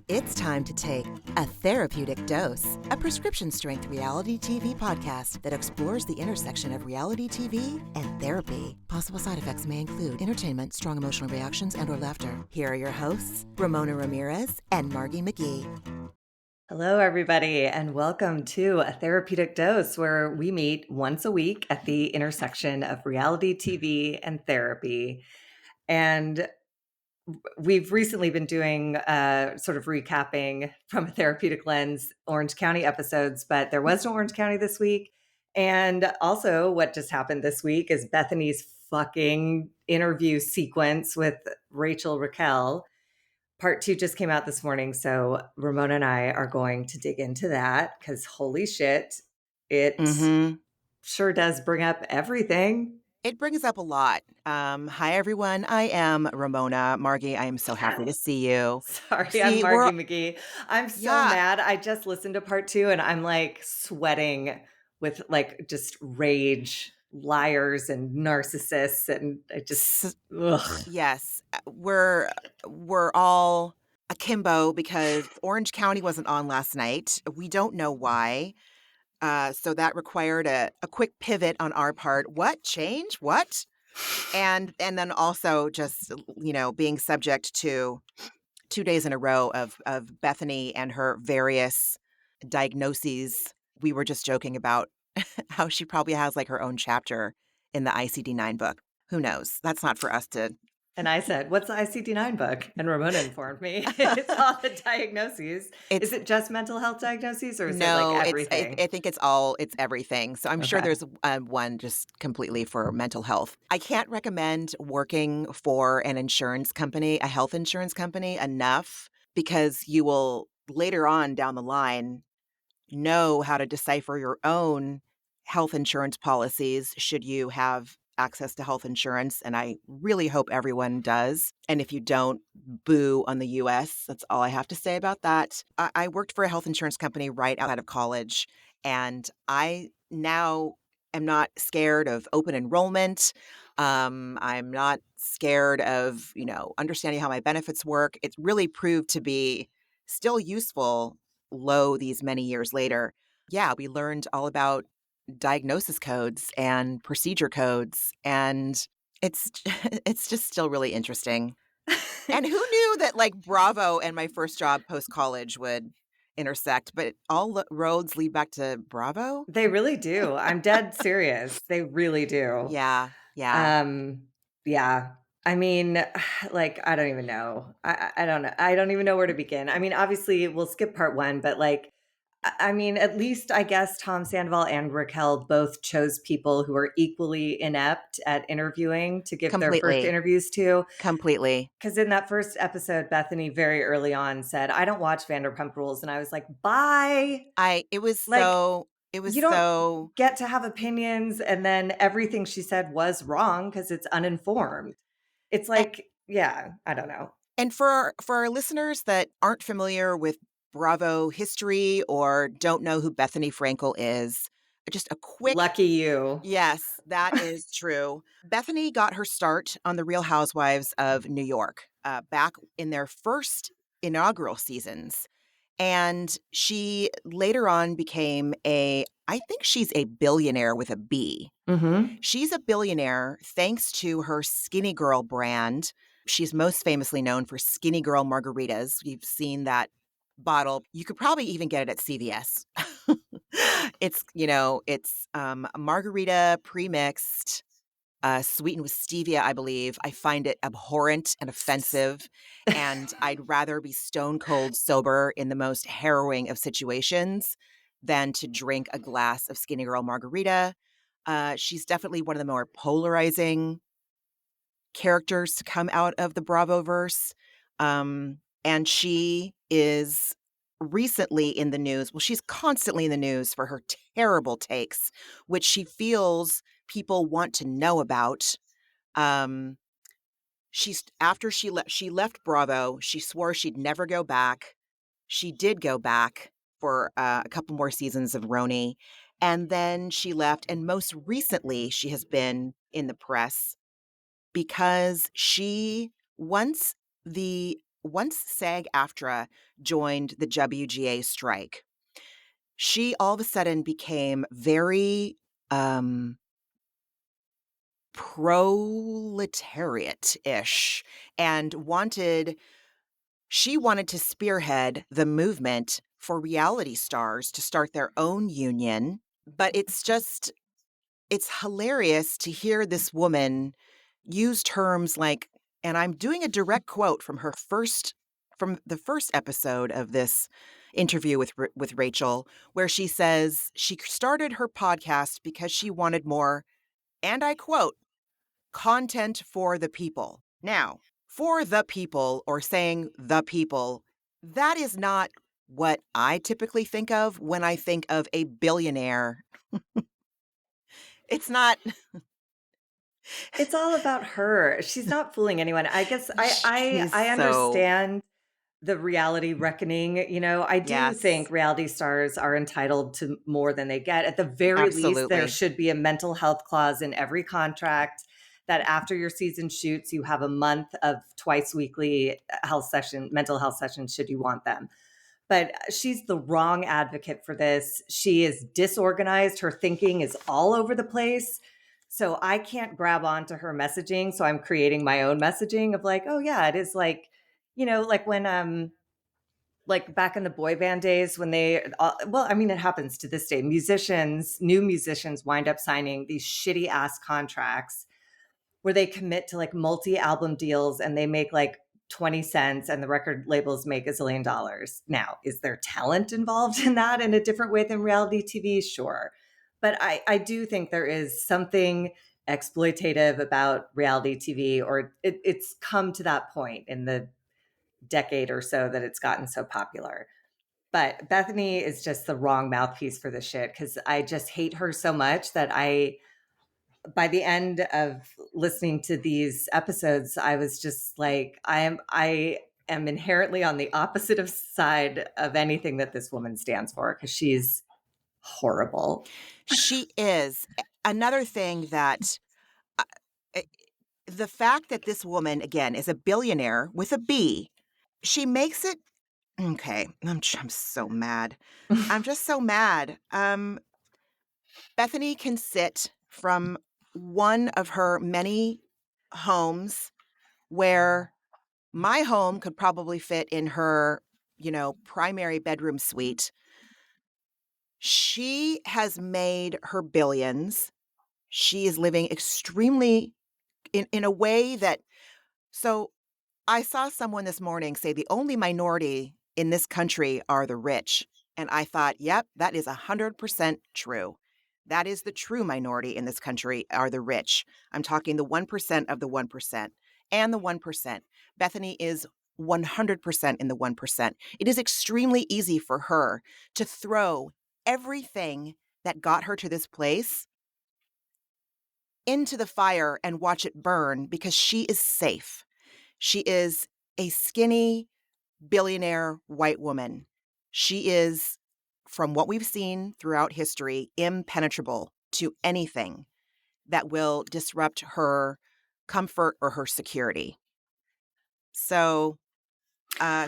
It's time to take A Therapeutic Dose, a prescription-strength reality TV podcast that explores the intersection of reality TV and therapy. Possible side effects may include entertainment, strong emotional reactions, and/or laughter. Here are your hosts, Ramona Ramirez and Margee McGee. Hello, everybody, and welcome to A Therapeutic Dose, where we meet once a week at the intersection of reality TV and therapy. And we've recently been doing sort of recapping from a therapeutic lens Orange County episodes, but there was no Orange County this week. And also what just happened this week is Bethenny's fucking interview sequence with Raqu. Part 2 just came out this morning, so Ramona and I are going to dig into that because holy shit, it sure does bring up everything. It brings up a lot. Hi, everyone. I am Ramona Margee. I am so happy to see you. Sorry, I'm Margee McGee. I'm so mad. I just listened to part 2 and I'm like sweating with like just rage, liars and narcissists, and I just Yes, we're all akimbo because Orange County wasn't on last night. We don't know why. So that required a quick pivot on our part. What change? What? And then also just, being subject to 2 days in a row of Bethenny and her various diagnoses. We were just joking about how she probably has like her own chapter in the ICD-9 book. Who knows? That's not for us to. And I said, what's the ICD-9 book? And Ramona informed me it's all the diagnoses. Is it just mental health diagnoses or is it like everything? I think it's everything. So I'm sure there's one just completely for mental health. I can't recommend working for an insurance company, a health insurance company enough, because you will later on down the line know how to decipher your own health insurance policies should you have access to health insurance, and I really hope everyone does. And if you don't, boo on the US. That's all I have to say about that. I worked for a health insurance company right outside of college, and I now am not scared of open enrollment. I'm not scared of, understanding how my benefits work. It's really proved to be still useful these many years later. Yeah, we learned all about diagnosis codes and procedure codes, and it's just still really interesting. And who knew that like Bravo and my first job post college would intersect, but all roads lead back to Bravo? They really do. I'm dead serious. They really do. Yeah. Yeah. I mean, like, I don't even know. I don't know. I don't even know where to begin. I mean, obviously we'll skip part 1, but like, I mean, at least I guess Tom Sandoval and Raqu both chose people who are equally inept at interviewing to give their first interviews to. Completely. Because in that first episode, Bethenny very early on said, I don't watch Vanderpump Rules. And I was like, bye. You don't get to have opinions. And then everything she said was wrong because it's uninformed. It's like, I don't know. And for our listeners that aren't familiar with Bravo history or don't know who Bethenny Frankel is, just a quick... Lucky you. Yes, that is true. Bethenny got her start on The Real Housewives of New York back in their first inaugural seasons. And she later on became I think she's a billionaire with a B. Mm-hmm. She's a billionaire thanks to her Skinnygirl brand. She's most famously known for Skinnygirl margaritas. You've seen that bottle. You could probably even get it at CVS. It's a margarita pre-mixed, sweetened with stevia, I believe. I find it abhorrent and offensive, and I'd rather be stone cold sober in the most harrowing of situations than to drink a glass of Skinnygirl margarita. She's definitely one of the more polarizing characters to come out of the Bravo-verse. And she is recently in the news. Well, she's constantly in the news for her terrible takes, which she feels people want to know about. After she left Bravo, she swore she'd never go back. She did go back for a couple more seasons of RHOC, and then she left. And most recently, she has been in the press because once the once SAG-AFTRA joined the WGA strike, she all of a sudden became very, proletariat-ish and she wanted to spearhead the movement for reality stars to start their own union, but it's hilarious to hear this woman use terms like, and I'm doing a direct quote from the first episode of this interview with Rachel, where she says she started her podcast because she wanted more, and I quote, "content for the people." Now, for the people or saying the people, that is not what I typically think of when I think of a billionaire. It's not. It's all about her. She's not fooling anyone. I guess She's I so. understand the reality reckoning. I do think Yes, reality stars are entitled to more than they get. At the very least, there absolutely. should be a mental health clause in every contract that after your season shoots, you have a month of twice weekly mental health sessions should you want them. But she's the wrong advocate for this. She is disorganized. Her thinking is all over the place. So I can't grab onto her messaging. So I'm creating my own messaging of like, oh yeah, it is like, like when like back in the boy band days when well, I mean, it happens to this day. New musicians wind up signing these shitty ass contracts where they commit to like multi-album deals and they make like 20 cents and the record labels make $1 zillion. Now, is there talent involved in that in a different way than reality TV? Sure. But I do think there is something exploitative about reality TV, or it's come to that point in the decade or so that it's gotten so popular. But Bethenny is just the wrong mouthpiece for the shit because I just hate her so much that by the end of listening to these episodes, I was just like, I am inherently on the opposite of side of anything that this woman stands for because she's horrible. She is. Another thing that uh, eh, the fact that this woman, again, is a billionaire with a B, she makes it okay. I'm so mad. I'm just so mad. Bethenny can sit from one of her many homes where my home could probably fit in her, primary bedroom suite. She has made her billions. She is living extremely in a way that so I saw someone this morning say the only minority in this country are the rich. And I thought, yep, that is 100% true. That is the true minority in this country are the rich. I'm talking the 1% of the 1% and the 1%. Bethenny is 100% in the 1%. It is extremely easy for her to throw everything that got her to this place into the fire and watch it burn because she is safe. She is a skinny billionaire white woman. She is, from what we've seen throughout history, impenetrable to anything that will disrupt her comfort or her security. So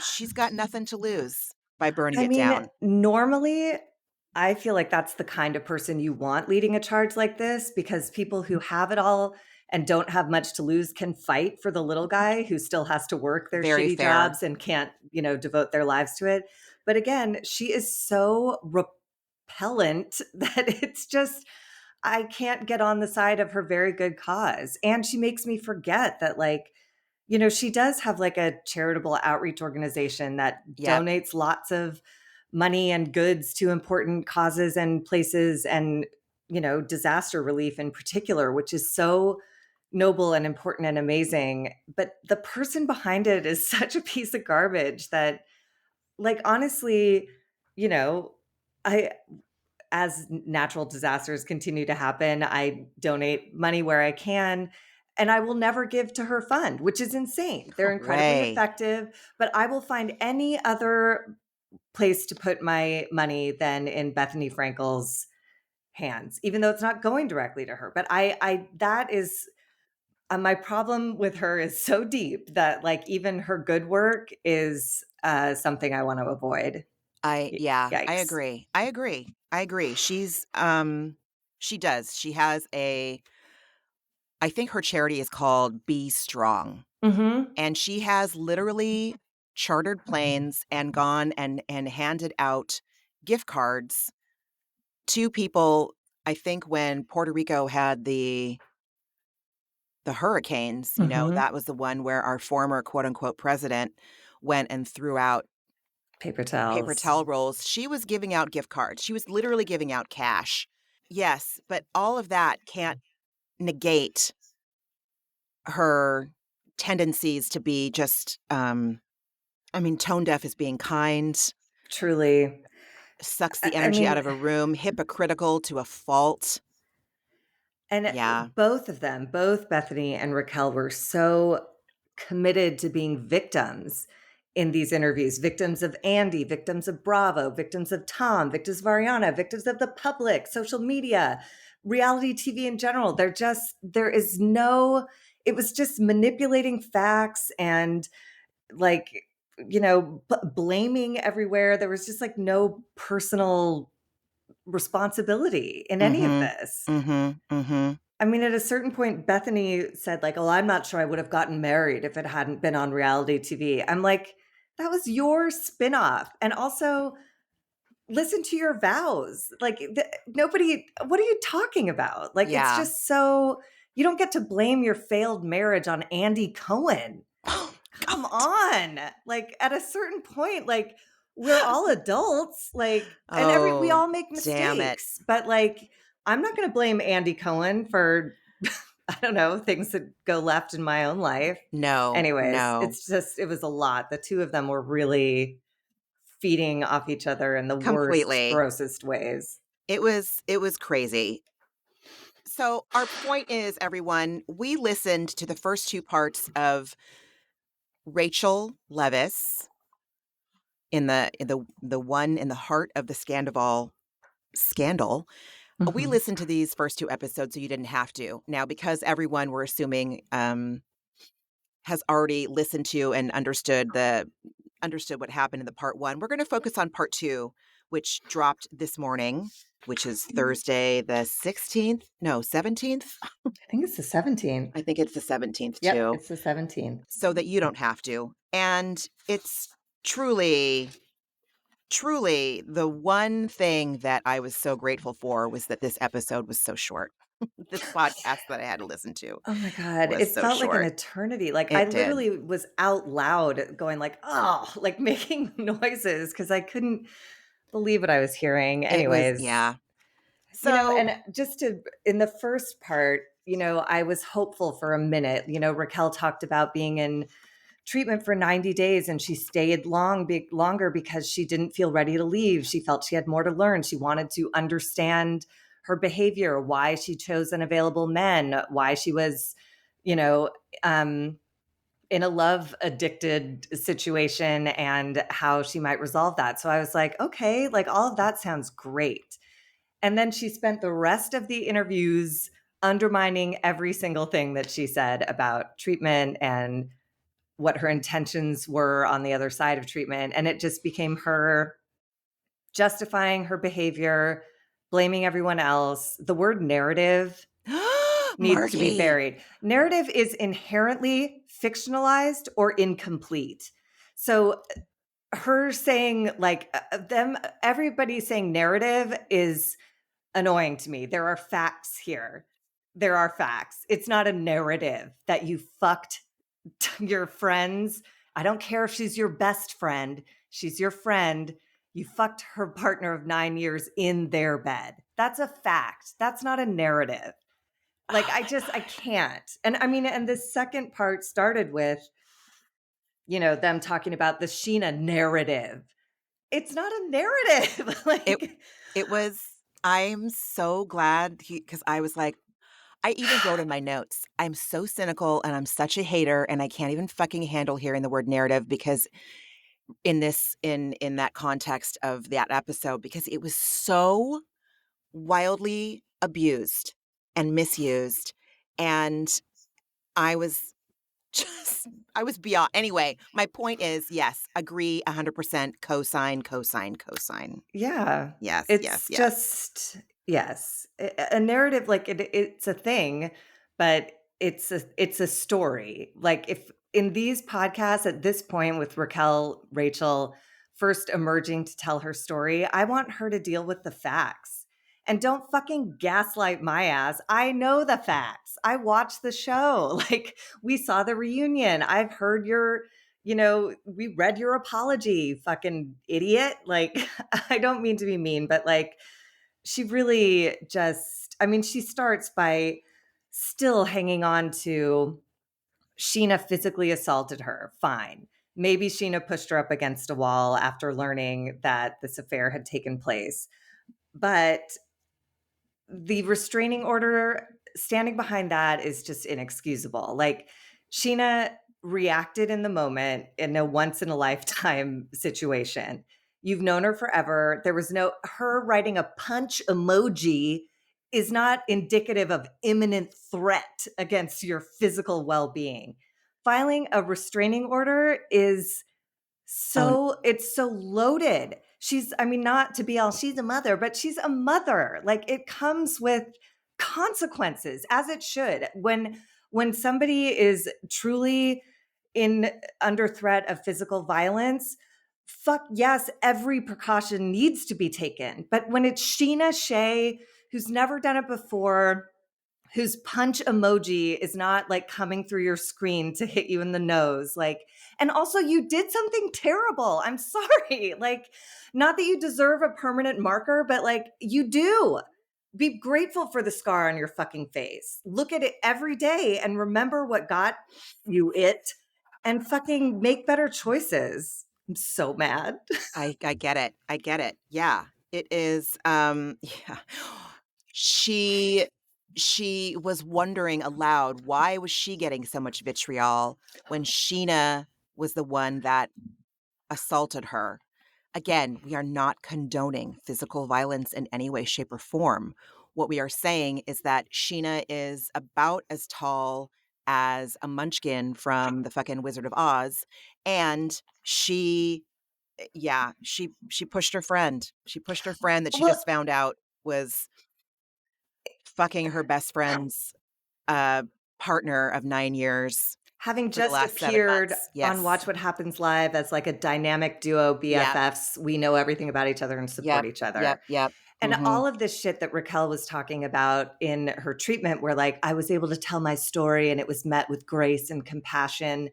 she's got nothing to lose by burning I it mean, down. normally I feel like that's the kind of person you want leading a charge like this because people who have it all and don't have much to lose can fight for the little guy who still has to work their Very shitty fair. jobs and can't, devote their lives to it. But again, she is so repellent that it's just I can't get on the side of her very good cause. And she makes me forget that like she does have like a charitable outreach organization that Yep. donates lots of money and goods to important causes and places and, disaster relief in particular, which is so noble and important and amazing. But the person behind it is such a piece of garbage that, like, honestly, you know, I, as natural disasters continue to happen, I donate money where I can. And I will never give to her fund, which is insane. They're No incredibly way. effective, but I will find any other place to put my money than in Bethany Frankel's hands, even though it's not going directly to her. But that is My problem with her is so deep that, like, even her good work is, something I wanna avoid. I Yikes. agree. I agree. I agree. She does. She has I think her charity is called Be Strong, Mhm. and she has literally chartered planes and gone and handed out gift cards to people. I think when Puerto Rico had the hurricanes, Mhm. that was the one where our former quote unquote president went and threw out Paper paper towels. towel rolls. She was giving out gift cards. She was literally giving out cash. Yes, but all of that can't negate her tendencies to be just, I mean, tone deaf is being kind, Truly. sucks the I energy out mean, of a room, hypocritical to a fault. and Yeah. both of them, both Bethenny and Raquel, were so committed to being victims in these interviews, victims of Andy, victims of Bravo, victims of Tom, victims of Ariana, victims of the public, social media, reality TV in general. There is no, it was just manipulating facts and, like, blaming everywhere. There was just, like, no personal responsibility in any of Mhm. this. Mhm. Mhm. I mean, at a certain point, Bethany said, like, "Oh, I'm not sure I would have gotten married if it hadn't been on reality TV." I'm like, that was your spinoff. And also, listen to your vows. Like, nobody, what are you talking about? Like, it's Yeah. just so, you don't get to blame your failed marriage on Andy Cohen. Oh, Come God. on. Like, at a certain point, like, we're all adults, like, and we Oh, all make damn it. mistakes, but, like, I'm not going to blame Andy Cohen for I don't know, things that go left in my own life. No, Anyways, no. it was a lot. The two of them were really feeding off each other in the worst, Completely. grossest ways. It was crazy. So our point is, everyone, we listened to the first two parts of Rachel Leviss in the one in the heart of the Scandoval scandal. We Mhm. listened to these first two episodes so you didn't have to. Now, because everyone, we're assuming, has already listened to and understood what happened in the part one, we're going to focus on part two, which dropped this morning, which is Thursday the 16th, no, 17th. I think it's the 17th. I think it's the 17th Yep, too, it's the 17th. so that you don't have to. And it's truly, truly the one thing that I was so grateful for was that this episode was so short. This podcast that I had to listen to Oh my god, was it so felt like an short. eternity. Like, I It did. literally was out loud going like, "Oh," like, making noises because I couldn't believe what I was hearing. It was, Anyways, yeah. So, and just to in the first part, I was hopeful for a minute. Raquel talked about being in treatment for 90 days and she stayed longer because she didn't feel ready to leave. She felt she had more to learn. She wanted to understand her behavior, why she chose unavailable men, why she was, you know, um, in a love addicted situation and how she might resolve that. So I was like, okay, like all of that sounds great. And then she spent the rest of the interviews undermining every single thing that she said about treatment and what her intentions were on the other side of treatment. And it just became her justifying her behavior, blaming everyone else. The word narrative needs to be Margie. buried. Narrative is inherently fictionalized or incomplete. So her saying like everybody saying narrative is annoying to me. There are facts here. There are facts. It's not a narrative that you fucked your friends. I don't care if she's your best friend. She's your friend. You fucked her partner of 9 years in their bed. That's a fact. That's not a narrative. Like, Oh my I God. can't. And I mean, and the second part started with, them talking about the Sheena narrative. It's not a narrative. It Like, it was I'm so glad because I was like, I even wrote in my notes, I'm so cynical and I'm such a hater and I can't even fucking handle hearing the word narrative because in that context of that episode, because it was so wildly abused and misused. And I was I was beyond. Anyway, my point is, yes, agree 100%, cosign, cosign, cosign. Yeah. Yes, yes, It's yes. just yes. A narrative like it's a thing, but it's a story. Like if in these podcasts at this point with Raquel, Rachel first emerging to tell her story, I want her to deal with the facts. And don't fucking gaslight my ass. I know the facts. I watched the show. Like we saw the reunion. I've heard we read your apology, fucking idiot. Like, I don't mean to be mean, but like, she really just, I mean, she starts by still hanging on to Sheena physically assaulted her. Fine. Maybe Sheena pushed her up against a wall after learning that this affair had taken place. But the restraining order standing behind that is just inexcusable. Like Sheena reacted in the moment in a once in a lifetime situation. You've known her forever. There was no her writing a punch emoji is not indicative of imminent threat against your physical well-being. Filing a restraining order is Oh, it's so loaded. I mean, not to be all she's a mother, but she's a mother. Like it comes with consequences as it should. When somebody is truly in under threat of physical violence, fuck yes, every precaution needs to be taken. But when it's Sheena Shea, who's never done it before, whose punch emoji is not like coming through your screen to hit you in the nose. Like, and also you did something terrible. I'm sorry. Like, not that you deserve a permanent marker, but like you do. Be grateful for the scar on your fucking face. Look at it every day and remember what got you it and fucking make better choices. I'm so mad. I get it. I get it. Yeah. It is yeah. She she was wondering aloud, why was she getting so much vitriol when Sheena was the one that assaulted her? Again, we are not condoning physical violence in any way, shape, or form. What we are saying is that Sheena is about as tall as a munchkin from the fucking Wizard of Oz, and she pushed her friend. She pushed her friend that she Well, just found out was fucking her best friend's, uh, partner of 9 years having for the just last 7 appeared months. on Yes. Watch What Happens Live as like a dynamic duo Yep. BFFs, we know everything about each other and support Yep. each other. Yep. Yep. And Mhm. all of this shit that Raquel was talking about in her treatment, where like I was able to tell my story and it was met with grace and compassion.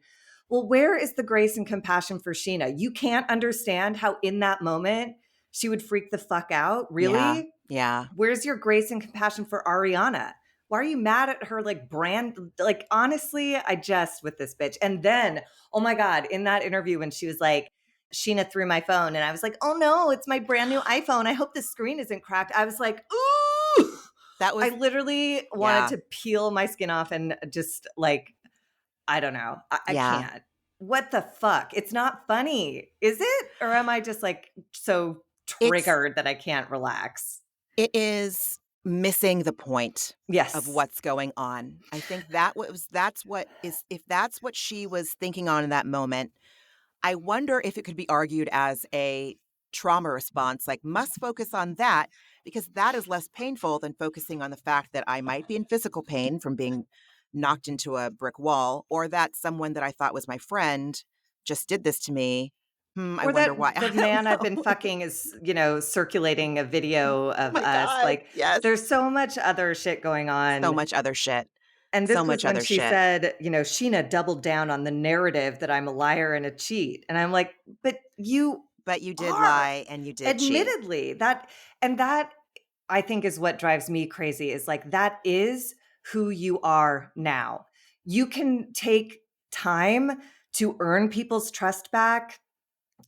Well, where is the grace and compassion for Sheena? You can't understand how in that moment she would freak the fuck out. Yeah. Really? Yeah. Where's your grace and compassion for Ariana? Why are you mad at her like brand? Like, honestly, I just with this bitch. And then, oh my God, in that interview when she was like, Sheena threw my phone, and I was like, oh no, it's my brand new iPhone. I hope the screen isn't cracked. I was like, ooh. That I was literally wanted yeah. to peel my skin off and just like, I don't know. I Yeah. can't. What the fuck? It's not funny, is it? Or am I just like so It's triggered that I can't relax? it is missing the point of Yes. what's going on. I think that's what is if that's what she was thinking on in that moment. I wonder if it could be argued as a trauma response, like must focus on that because that is less painful than focusing on the fact that I might be in physical pain from being knocked into a brick wall or that someone that I thought was my friend just did this to me. I Or wonder why. that I the don't man I've been know. fucking is, circulating a video Oh of my us. God. Like, Yes. there's so much other shit going So on. much other shit. And So this was much when other she shit. said, Sheena doubled down on the narrative that I'm a liar and a cheat. And I'm like, but you But you did are. lie and you did cheat. Admittedly, that I think is what drives me crazy is like that is who you are now. You can take time to earn people's trust back,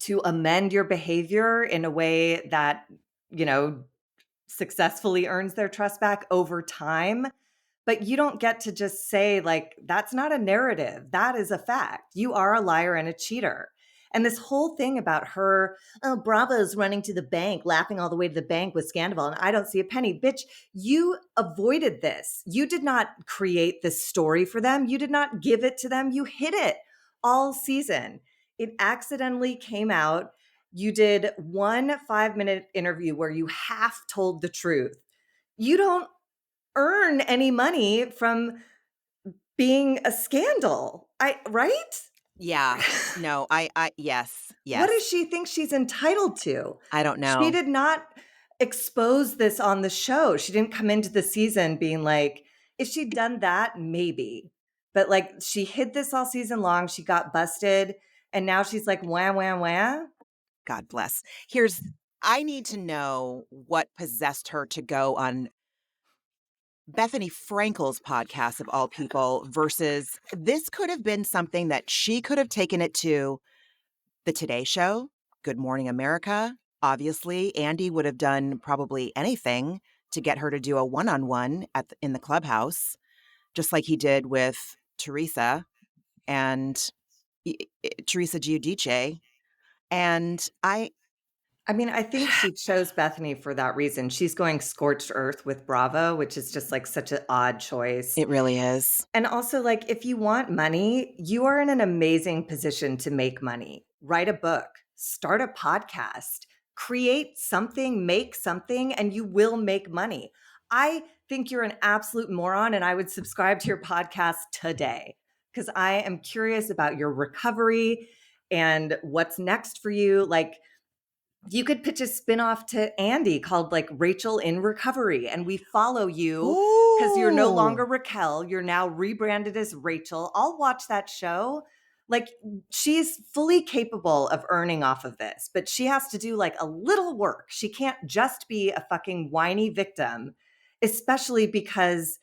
to amend your behavior in a way that, you know, successfully earns their trust back over time. But you don't get to just say, like, that's not a narrative. That is a fact. You are a liar and a cheater. And this whole thing about her, oh, Bravo's running to the bank, laughing all the way to the bank with Scandoval, and I don't see a penny. Bitch, you avoided this. You did not create this story for them. You did not give it to them. You hid it all season. It accidentally came out. You did one 5-minute interview where you half told the truth. You don't earn any money from being a scandal. Right? Yeah. No, yes, What does yes. she think she's entitled to? I don't She know. did not expose this on the show. She didn't come into the season being like, if she'd done that, maybe. But like, she hid this all season long. She got busted. And now she's like, wah, wah, wah. God bless. I need to know what possessed her to go on Bethenny Frankel's podcast of all people versus this could have been something that she could have taken it to the Today Show, Good Morning America. Obviously, Andy would have done probably anything to get her to do a one-on-one in the clubhouse, just like he did with Teresa and Teresa Giudice. And I mean, I think she chose Bethenny for that reason. She's going scorched earth with Bravo, which is just like such an odd choice. it really is. And also, like, if you want money, you are in an amazing position to make money. Write a book, start a podcast, create something, make something, and you will make money. I think you're an absolute moron, and I would subscribe to your podcast today because I am curious about your recovery and what's next for you. Like, you could pitch a spinoff to Andy called like Rachel in Recovery, and we follow you because you're no longer Ooh. Raquel. You're now rebranded as Rachel. I'll watch that show. Like, she's fully capable of earning off of this, but she has to do like a little work. She can't just be a fucking whiny victim, especially because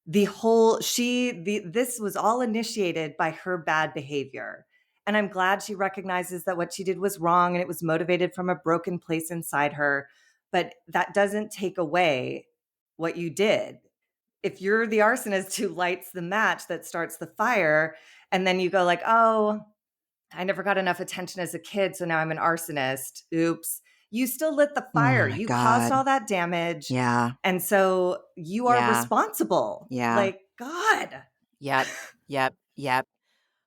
this was all initiated by her bad behavior. And I'm glad she recognizes that what she did was wrong and it was motivated from a broken place inside her. But that doesn't take away what you did. If you're the arsonist who lights the match that starts the fire, and then you go like, oh, I never got enough attention as a kid, so now I'm an arsonist. Oops. You still lit the Oh fire. my You caused God. all that damage. Yeah. And so you are Yeah. responsible. Yeah. Like, God. Yep. Yep. Yep.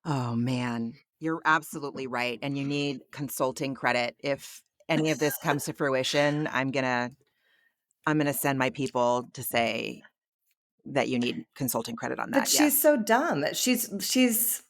Oh man, you're absolutely right. And you need consulting credit. If any of this comes to fruition, I'm gonna send my people to say that you need consulting credit on But that. she's Yes. so dumb. She's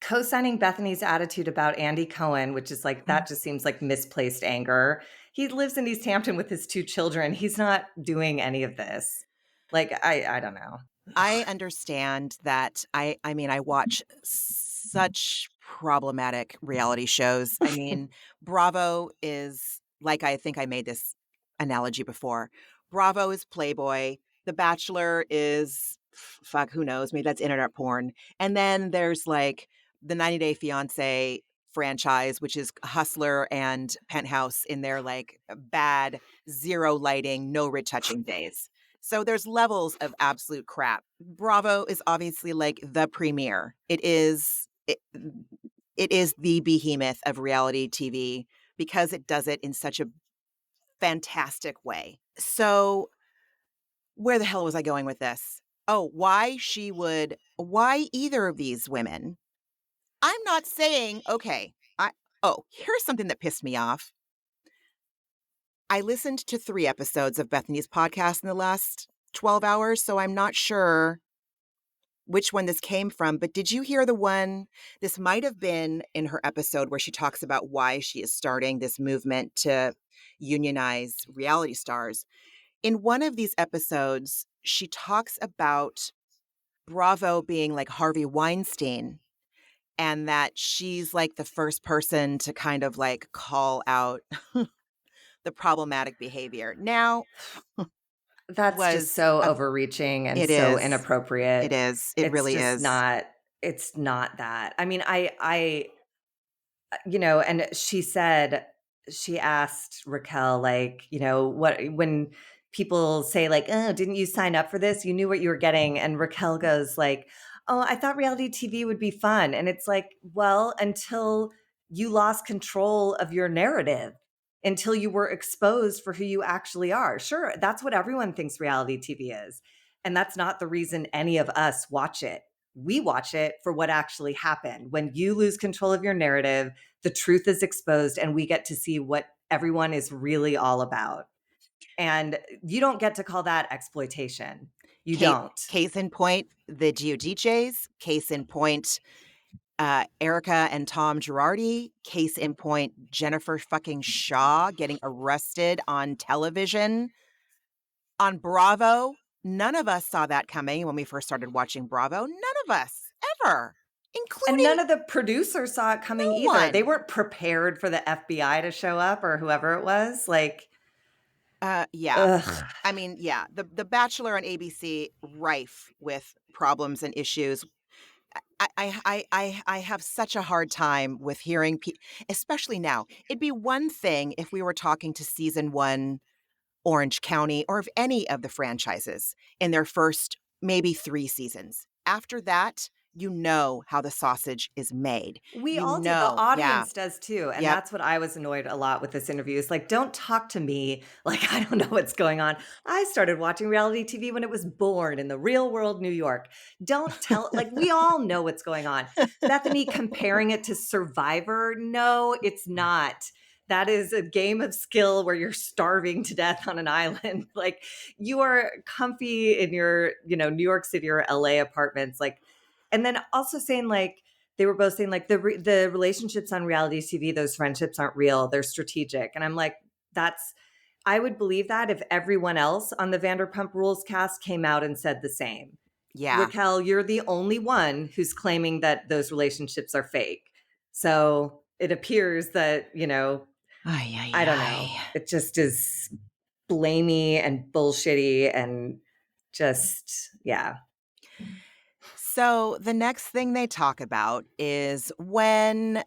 co-signing Bethany's attitude about Andy Cohen, which is like, that just seems like misplaced anger. He lives in East Hampton with his 2 children. He's not doing any of this. Like, I don't know. I understand that. I mean, I watch such problematic reality shows. I mean, Bravo is like, I think I made this analogy before. Bravo is Playboy. The Bachelor is fuck, who knows? Maybe that's internet porn. And then there's like the 90 Day Fiance franchise, which is Hustler and Penthouse in their like bad zero lighting, no retouching days. So there's levels of absolute crap. Bravo is obviously like the premiere. It is the behemoth of reality TV because it does it in such a fantastic way. So where the hell was I going with this? Oh, why either of these women? I'm not saying, okay, here's something that pissed me off. I listened to 3 episodes of Bethany's podcast in the last 12 hours, so I'm not sure which one this came from, but did you hear the one? This might have been in her episode where she talks about why she is starting this movement to unionize reality stars. In one of these episodes, she talks about Bravo being like Harvey Weinstein and that she's like the first person to kind of like call out the problematic behavior. Now, That's just so a overreaching and it so is. It inappropriate. is. It It's really just is. not, it's not that. I mean, and she asked Raquel, like, what, when people say like, oh, didn't you sign up for this? You knew what you were getting. And Raquel goes like, oh, I thought reality TV would be fun. And it's like, well, until you lost control of your narrative until you were exposed for who you actually are. Sure, that's what everyone thinks reality TV is. And that's not the reason any of us watch it. We watch it for what actually happened. When you lose control of your narrative, the truth is exposed and we get to see what everyone is really all about. And you don't get to call that exploitation. You Case, don't. case in point, the Giudices. Case in point, Erica and Tom Girardi. Case in point, Jennifer fucking Shaw getting arrested on television on Bravo. None of us saw that coming when we first started watching Bravo. None of us, ever, And including none of the producers saw it coming no either. They one. weren't prepared for the FBI to show up or whoever it was. Like, Yeah. ugh. I mean, yeah, the Bachelor on ABC, rife with problems and issues. I have such a hard time with hearing, especially now. It'd be one thing if we were talking to season 1 Orange County or of any of the franchises in their first maybe 3 seasons. After that, you know how the sausage is made. We You all do. The know, yeah, audience does too. And yep, that's what I was annoyed a lot with this interview. It's like, don't talk to me like I don't know what's going on. I started watching reality TV when it was born in the real world, New York. Don't tell, like, we all know what's going on. Bethenny comparing it to Survivor. No, it's not. That is a game of skill where you're starving to death on an island. Like, you are comfy in your, New York City or LA apartments. Like, and then also saying, like, they were both saying like the relationships on reality TV, those friendships aren't real, they're strategic. And I'm like, I would believe that if everyone else on the Vanderpump Rules cast came out and said the same. yeah. Raquel, you're the only one who's claiming that those relationships are fake. So it appears that, Ay, ay, I don't know. ay. It just is blamey and bullshitty and just, yeah. So the next thing they talk about is when,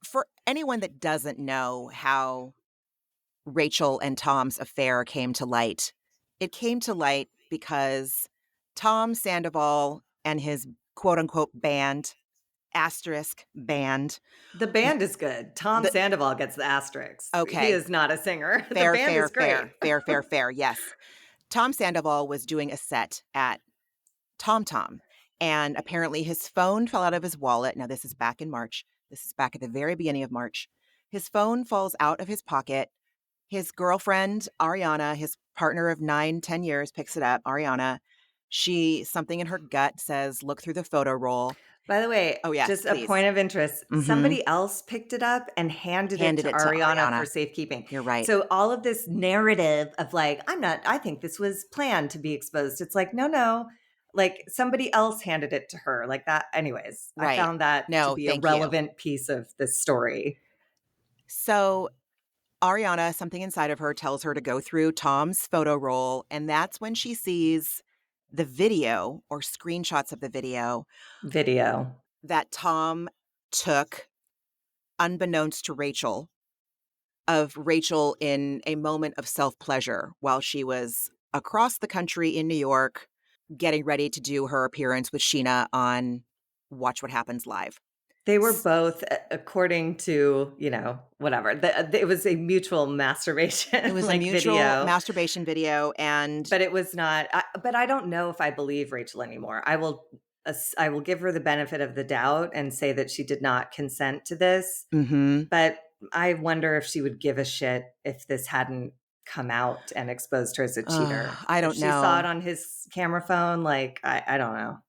for anyone that doesn't know how Rachel and Tom's affair came to light, it came to light because Tom Sandoval and his quote unquote band, asterisk band, The band is good. Tom the, Sandoval gets the asterisks. He okay, is not a singer. The fair, band fair, is great. fair, fair, fair, fair, yes. Tom Sandoval was doing a set at Tom Tom, and apparently his phone fell out of his wallet. Now, this is back in March. This is back at the very beginning of March. His phone falls out of his pocket. His girlfriend, Ariana, his partner of 9, 10 years, picks it up. Ariana, something in her gut says, look through the photo roll. By the way, Oh, yes, just a please. point of interest. Mm-hmm. Somebody else picked it up and handed it Handed to it to Ariana for Ariana. safekeeping. You're right. So all of this narrative of like, I think this was planned to be exposed. It's like, no. Like somebody else handed it to her like that. Anyways, I Right. found that to No, be a thank you. relevant piece of this story. So Ariana, something inside of her tells her to go through Tom's photo roll, and that's when she sees the video or screenshots of the video Video. that Tom took, unbeknownst to Rachel, of Rachel in a moment of self-pleasure while she was across the country in New York getting ready to do her appearance with Sheena on Watch What Happens Live. They were both, according to, whatever. It was a mutual masturbation It was a like mutual video, masturbation video, and but it was not. But I don't know if I believe Rachel anymore. I will give her the benefit of the doubt and say that she did not consent to this. mhm. But I wonder if she would give a shit if this hadn't come out and exposed her as a cheater. I If don't she saw it know. on his camera phone, like I don't know.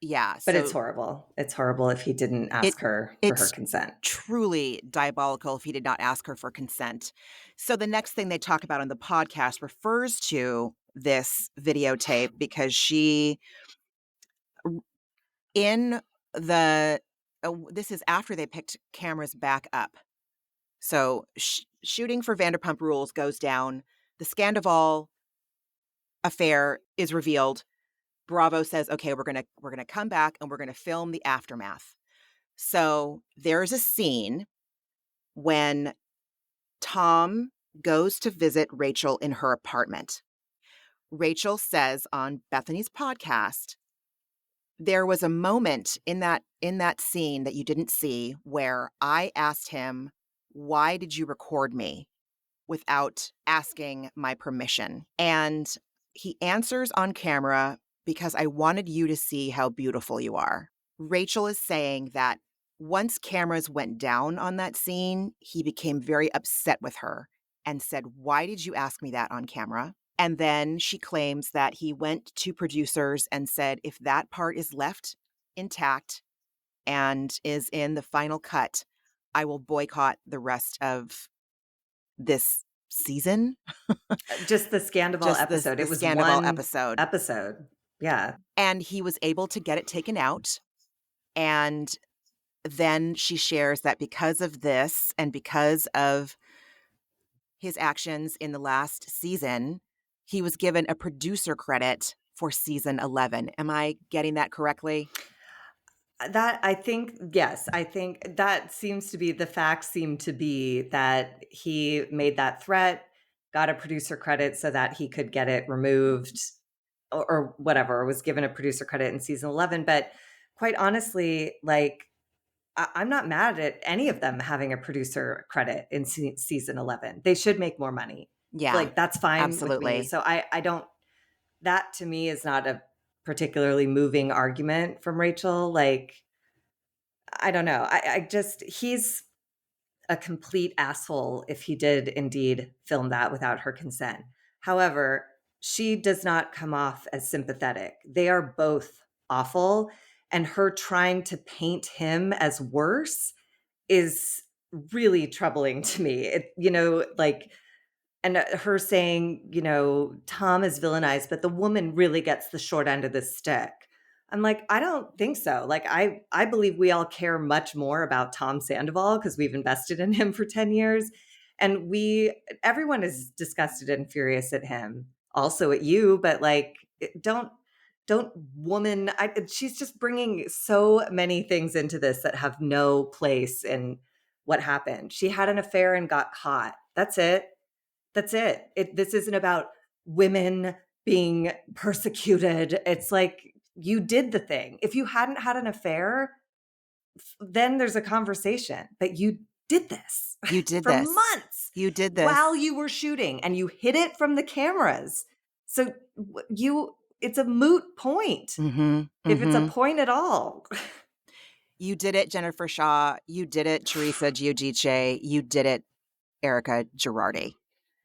Yeah, But it's so horrible. It's horrible if he didn't it ask her for her it's consent. truly diabolical if he did not ask her for consent. So the next thing they talk about on the podcast refers to this videotape because in the this is after they picked cameras back up. So shooting for Vanderpump Rules goes down. The Scandoval affair is revealed. Bravo says, "Okay, we're gonna come back and we're gonna film the aftermath." So there's a scene when Tom goes to visit Rachel in her apartment. Rachel says on Bethenny's podcast there was a moment in that scene that you didn't see where I asked him, "Why did you record me?" without asking my permission. And he answers on camera, "Because I wanted you to see how beautiful you are." Rachel is saying that once cameras went down on that scene, he became very upset with her and said, "Why did you ask me that on camera?" And then she claims that he went to producers and said, "If that part is left intact and is in the final cut, I will boycott the rest of this season." Just the Scandoval Just episode. the It was Scandoval one episode. episode. Yeah. And he was able to get it taken out. And then she shares that because of this and because of his actions in the last season, he was given a producer credit for season 11. Am I getting that correctly? That I think, yes, I think that seems to be the facts seem to be that he made that threat, got a producer credit so that he could get it removed or whatever, was given a producer credit in season 11. But quite honestly, like, I'm not mad at any of them having a producer credit in season 11. They should make more money. Yeah, Like, that's fine with me. absolutely. So I don't, that to me is not a particularly moving argument from Rachel. Like, I don't know. I just, he's a complete asshole if he did indeed film that without her consent. However, she does not come off as sympathetic. They are both awful. And her trying to paint him as worse is really troubling to me. Like, and her saying, Tom is villainized, but the woman really gets the short end of the stick. I'm like, I don't think so. Like, I believe we all care much more about Tom Sandoval because we've invested in him for 10 years. And everyone is disgusted and furious at him, also at you, but like, don't woman, she's just bringing so many things into this that have no place in what happened. She had an affair and got caught. That's it. That's it. This isn't about women being persecuted. It's like you did the thing. If you hadn't had an affair, then there's a conversation. But you did this You did for this. months You did this. while you were shooting and you hid it from the cameras. So it's a moot point. Mm-hmm, If it's a mm-hmm. point at all. You did it, Jennifer Shaw. You did it, Teresa Giudice. You did it, Erica Girardi.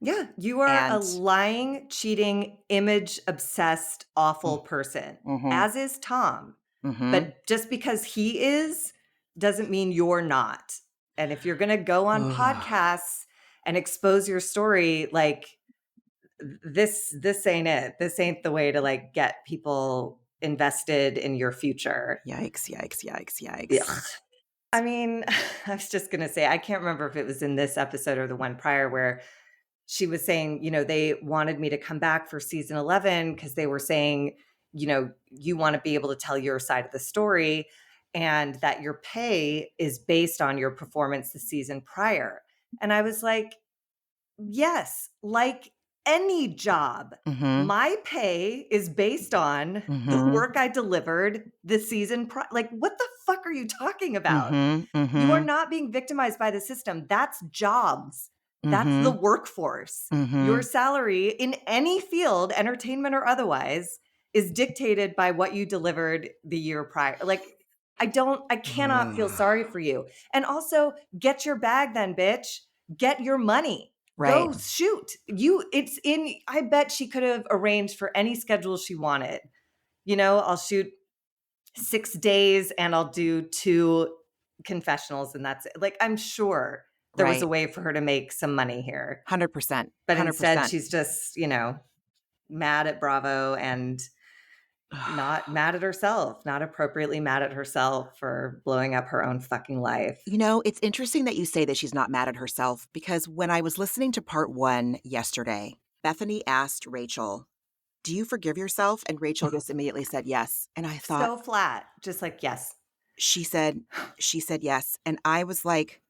Yeah, you are a And lying, cheating, image-obsessed, awful person, mm-hmm, as is Tom. mm-hmm. But just because he is doesn't mean you're not. And if you're going to go on podcasts and expose your story, like this ain't it. This ain't the way to like get people invested in your future. Yikes, yikes, yikes, yikes. Ugh. I mean, I was just going to say, I can't remember if it was in this episode or the one prior where she was saying, they wanted me to come back for season 11 because they were saying, you want to be able to tell your side of the story and that your pay is based on your performance the season prior. And I was like, yes, like any job, Mm-hmm, my pay is based on the mm-hmm, work I delivered the season. Like, what the fuck are you talking about? mm-hmm, You are mm-hmm, not being victimized by the system. That's jobs. That's the mm-hmm, workforce. mm-hmm. Your salary in any field, entertainment or otherwise, is dictated by what you delivered the year prior. Like, I cannot feel sorry for you. And also, get your bag then, bitch. Get your money. Right. Go shoot. I bet she could have arranged for any schedule she wanted. I'll shoot 6 days and I'll do 2 confessionals and that's it. Like, I'm sure there was Right. a way for her to make some money here. 100%. But 100%. instead she's just, mad at Bravo and not mad at herself, not appropriately mad at herself for blowing up her own fucking life. It's interesting that you say that she's not mad at herself because when I was listening to part 1 yesterday, Bethenny asked Rachel, "Do you forgive yourself?" And Rachel just immediately said yes. And I thought, So flat, just like, yes. she said yes. And I was like,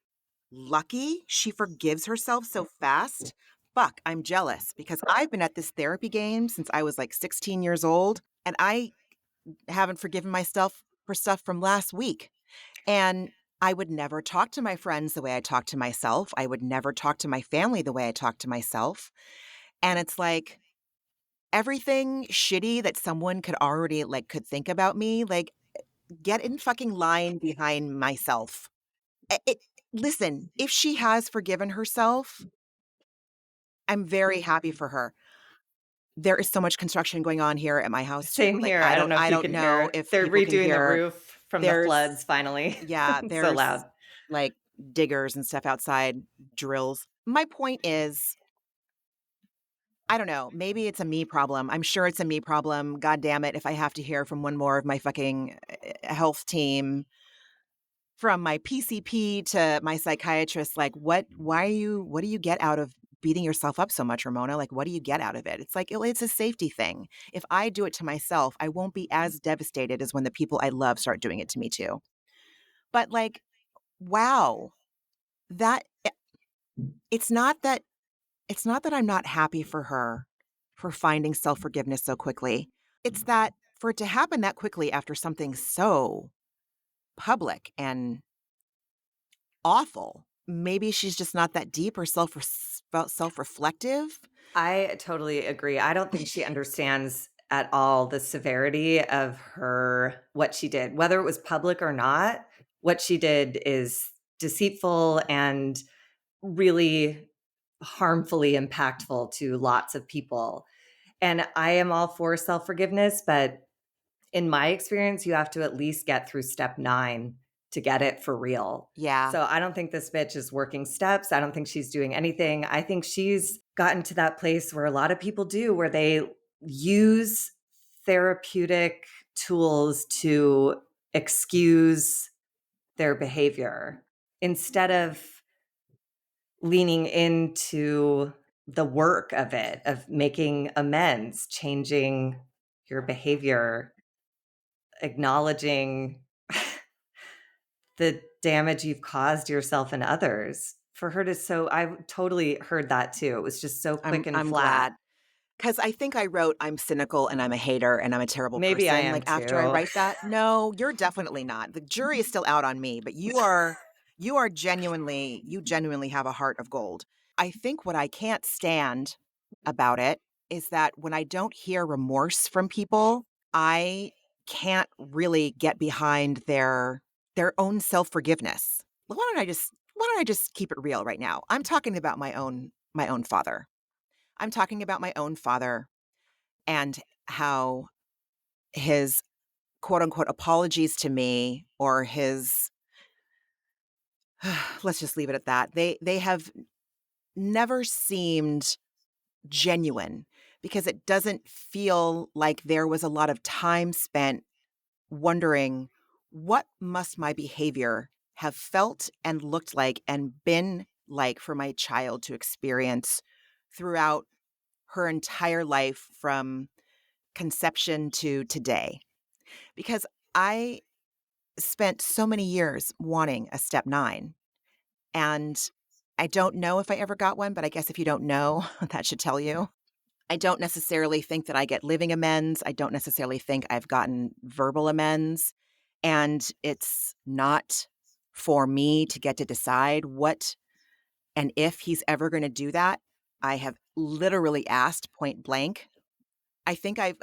lucky she forgives herself so fast. Fuck, I'm jealous because I've been at this therapy game since I was like 16 years old. And I haven't forgiven myself for stuff from last week. And I would never talk to my friends the way I talk to myself. I would never talk to my family the way I talk to myself. And it's like everything shitty that someone could already could think about me, get in fucking line behind myself. Listen, if she has forgiven herself, I'm very happy for her. There is so much construction going on here at my house too. Same here. I don't know if I you don't can know hear. if They're people can redoing the hear. roof from the There's floods finally. Yeah, It's so there's loud. like diggers and stuff outside, drills. My point is, I don't know, maybe it's a me problem. I'm sure it's a me problem. God damn it, if I have to hear from one more of my fucking health team, from my PCP to my psychiatrist, what do you get out of beating yourself up so much, Ramona? Like, what do you get out of it? It's like, it's a safety thing. If I do it to myself, I won't be as devastated as when the people I love start doing it to me too. But wow, that it's not that I'm not happy for her for finding self-forgiveness so quickly. It's that for it to happen that quickly after something so public and awful, maybe she's just not that deep or self-reflective. I totally agree. I don't think she understands at all the severity of what she did, whether it was public or not. What she did is deceitful and really harmfully impactful to lots of people. And I am all for self forgiveness, but in my experience, you have to at least get through step 9 to get it for real. Yeah. So I don't think this bitch is working steps. I don't think she's doing anything. I think she's gotten to that place where a lot of people do, where they use therapeutic tools to excuse their behavior instead of leaning into the work of it, of making amends, changing your behavior, acknowledging the damage you've caused yourself and others. For her I totally heard that too. It was just so quick and I'm flat. glad. 'Cause I think I wrote, "I'm cynical and I'm a hater and I'm a terrible Maybe I person," am after I too. write that. No, you're definitely not. The jury is still out on me, but you genuinely have a heart of gold. I think what I can't stand about it is that when I don't hear remorse from people, I can't really get behind their own self-forgiveness. Why don't I just keep it real right now? I'm talking about my own father. I'm talking about my own father and how his quote unquote apologies to me, or his let's just leave it at that. They have never seemed genuine, because it doesn't feel like there was a lot of time spent wondering, what must my behavior have felt and looked like and been like for my child to experience throughout her entire life, from conception to today. Because I spent so many years wanting a step 9, and I don't know if I ever got one, but I guess if you don't know, that should tell you. I don't necessarily think that I get living amends. I don't necessarily think I've gotten verbal amends, and it's not for me to get to decide what and if he's ever going to do that. I have literally asked point blank. I think I've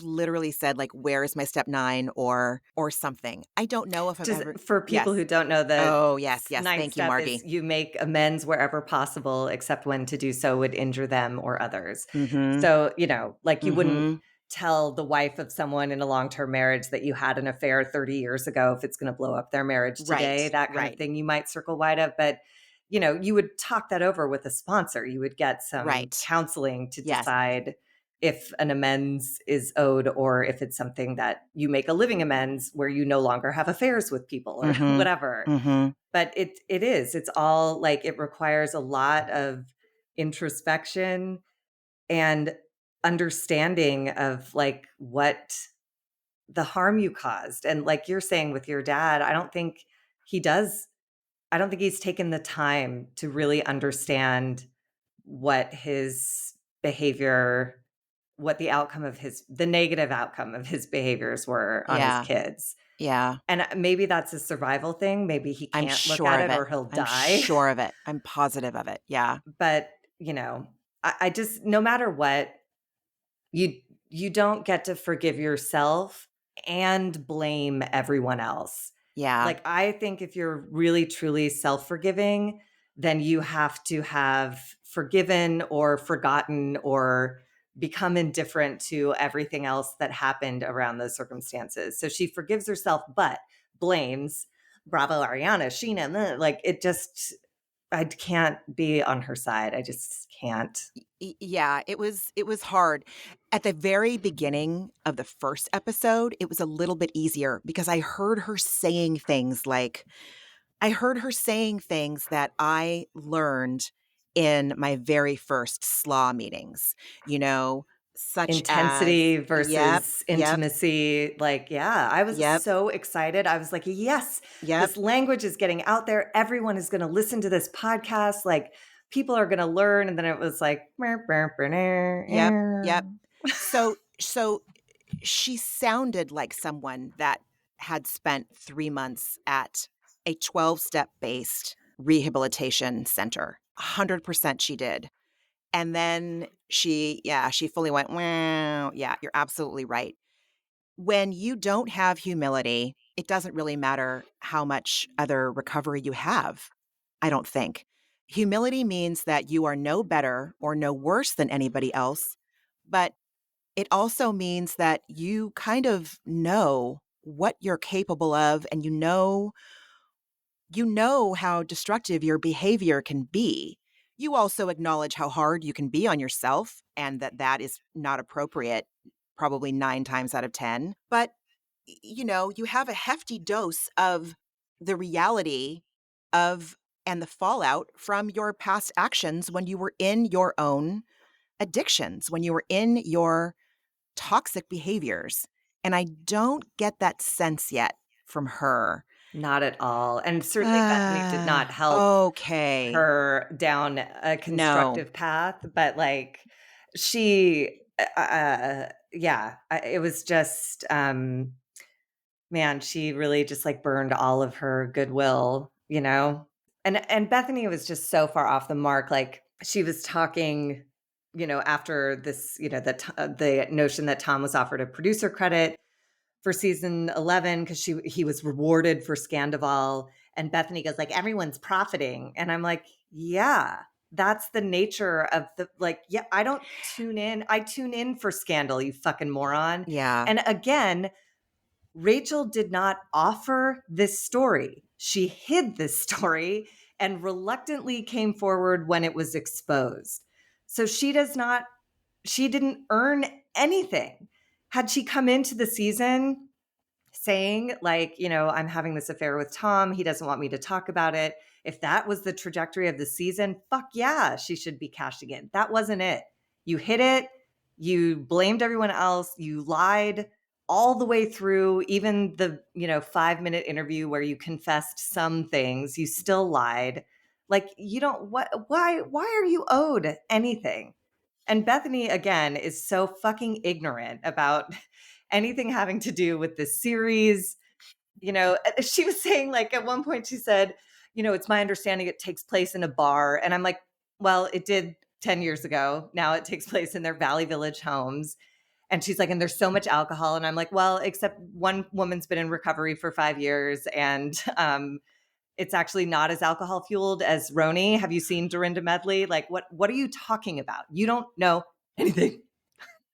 literally said, "Where is my step 9?" or something. I don't know if I've Just ever. for people Yes. who don't know, the Oh, yes, yes. ninth Thank you, step is Margie. you make amends wherever possible, except when to do so would injure them or others. Mhm. So, you wouldn't Mhm. tell the wife of someone in a long-term marriage that you had an affair 30 years ago if it's going to blow up their marriage today, Right, that kind of right, thing you might circle wide of. But, you would talk that over with a sponsor. You would get some right. counseling to Yes. decide if an amends is owed, or if it's something that you make a living amends where you no longer have affairs with people or Mhm. whatever. Mhm. But it's all it requires a lot of introspection and understanding of what the harm you caused. And like you're saying with your dad, he does I don't think he's taken the time to really understand what his behavior what the negative outcome of his behaviors were on his Yeah. kids. Yeah. And maybe that's a survival thing. Maybe he I'm can't look sure at of it it. or he'll I'm die. sure of it. I'm positive of it. Yeah. But, I just, no matter what, you you don't get to forgive yourself and blame everyone else. Yeah. Like, I think if you're really truly self-forgiving, then you have to have forgiven or forgotten or become indifferent to everything else that happened around those circumstances. So she forgives herself, but blames Bravo, Ariana, Sheena, like it just, I can't be on her side. I just can't. Yeah, it was hard. At the very beginning of the first episode, it was a little bit easier because I heard her saying things that I learned in my very first slaw meetings, you know, such as Intensity yep, versus yep, intimacy. Like, yeah, I was yep, so excited. I was like, yes, yep, this language is getting out there. Everyone is going to listen to this podcast. Like, people are going to learn. And then it was like, yep, yep. So she sounded like someone that had spent 3 months at a 12-step based rehabilitation center. 100% she did. And then she fully went, "Wow." Yeah, you're absolutely right. When you don't have humility, it doesn't really matter how much other recovery you have, I don't think. Humility means that you are no better or no worse than anybody else, but it also means that you kind of know what you're capable of and you know how destructive your behavior can be. You also acknowledge how hard you can be on yourself and that that is not appropriate, probably 9 times out of 10. But, you have a hefty dose of the reality of and the fallout from your past actions when you were in your own addictions, when you were in your toxic behaviors. And I don't get that sense yet from her. not at all. And certainly Bethany did not help Okay. her down a No. constructive path, but like she, yeah, it was just, man, she really just like burned all of her goodwill. And Bethany was just so far off the mark. Like she was talking, after this, the notion that Tom was offered a producer credit for season 11 because he was rewarded for Scandoval. And Bethany goes like, everyone's profiting. And I'm like, yeah, that's the nature of the, like, yeah, I don't tune in. I tune in for Scandal, you fucking moron. Yeah. And again, Rachel did not offer this story. She hid this story and reluctantly came forward when it was exposed. So she didn't earn anything. Had she come into the season saying, like, I'm having this affair with Tom, he doesn't want me to talk about it. If that was the trajectory of the season, fuck yeah, she should be cashing in. That wasn't it. You hid it. You blamed everyone else. You lied all the way through, even the 5-minute interview where you confessed some things. You still lied. Like, you don't, why are you owed anything? And Bethenny, again, is so fucking ignorant about anything having to do with this series. She was saying, like, at one point, she said, it's my understanding it takes place in a bar. And I'm like, well, it did 10 years ago. Now it takes place in their Valley Village homes. And she's like, and there's so much alcohol. And I'm like, well, except one woman's been in recovery for 5 years. And it's actually not as alcohol fueled as Roni. Have you seen Dorinda Medley? Like, what are you talking about? You don't know anything.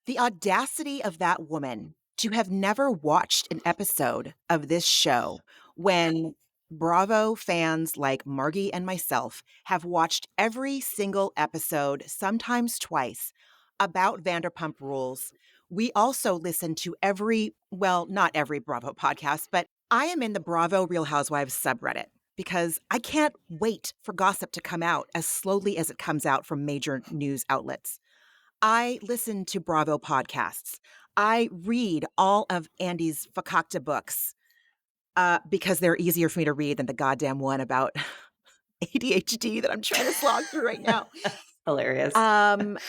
The audacity of that woman to have never watched an episode of this show when Bravo fans like Margie and myself have watched every single episode, sometimes twice, about Vanderpump Rules. We also listen to not every Bravo podcast, but I am in the Bravo Real Housewives subreddit because I can't wait for gossip to come out as slowly as it comes out from major news outlets. I listen to Bravo podcasts. I read all of Andy's Fakakta books because they're easier for me to read than the goddamn one about ADHD that I'm trying to slog through right now. Hilarious. Um,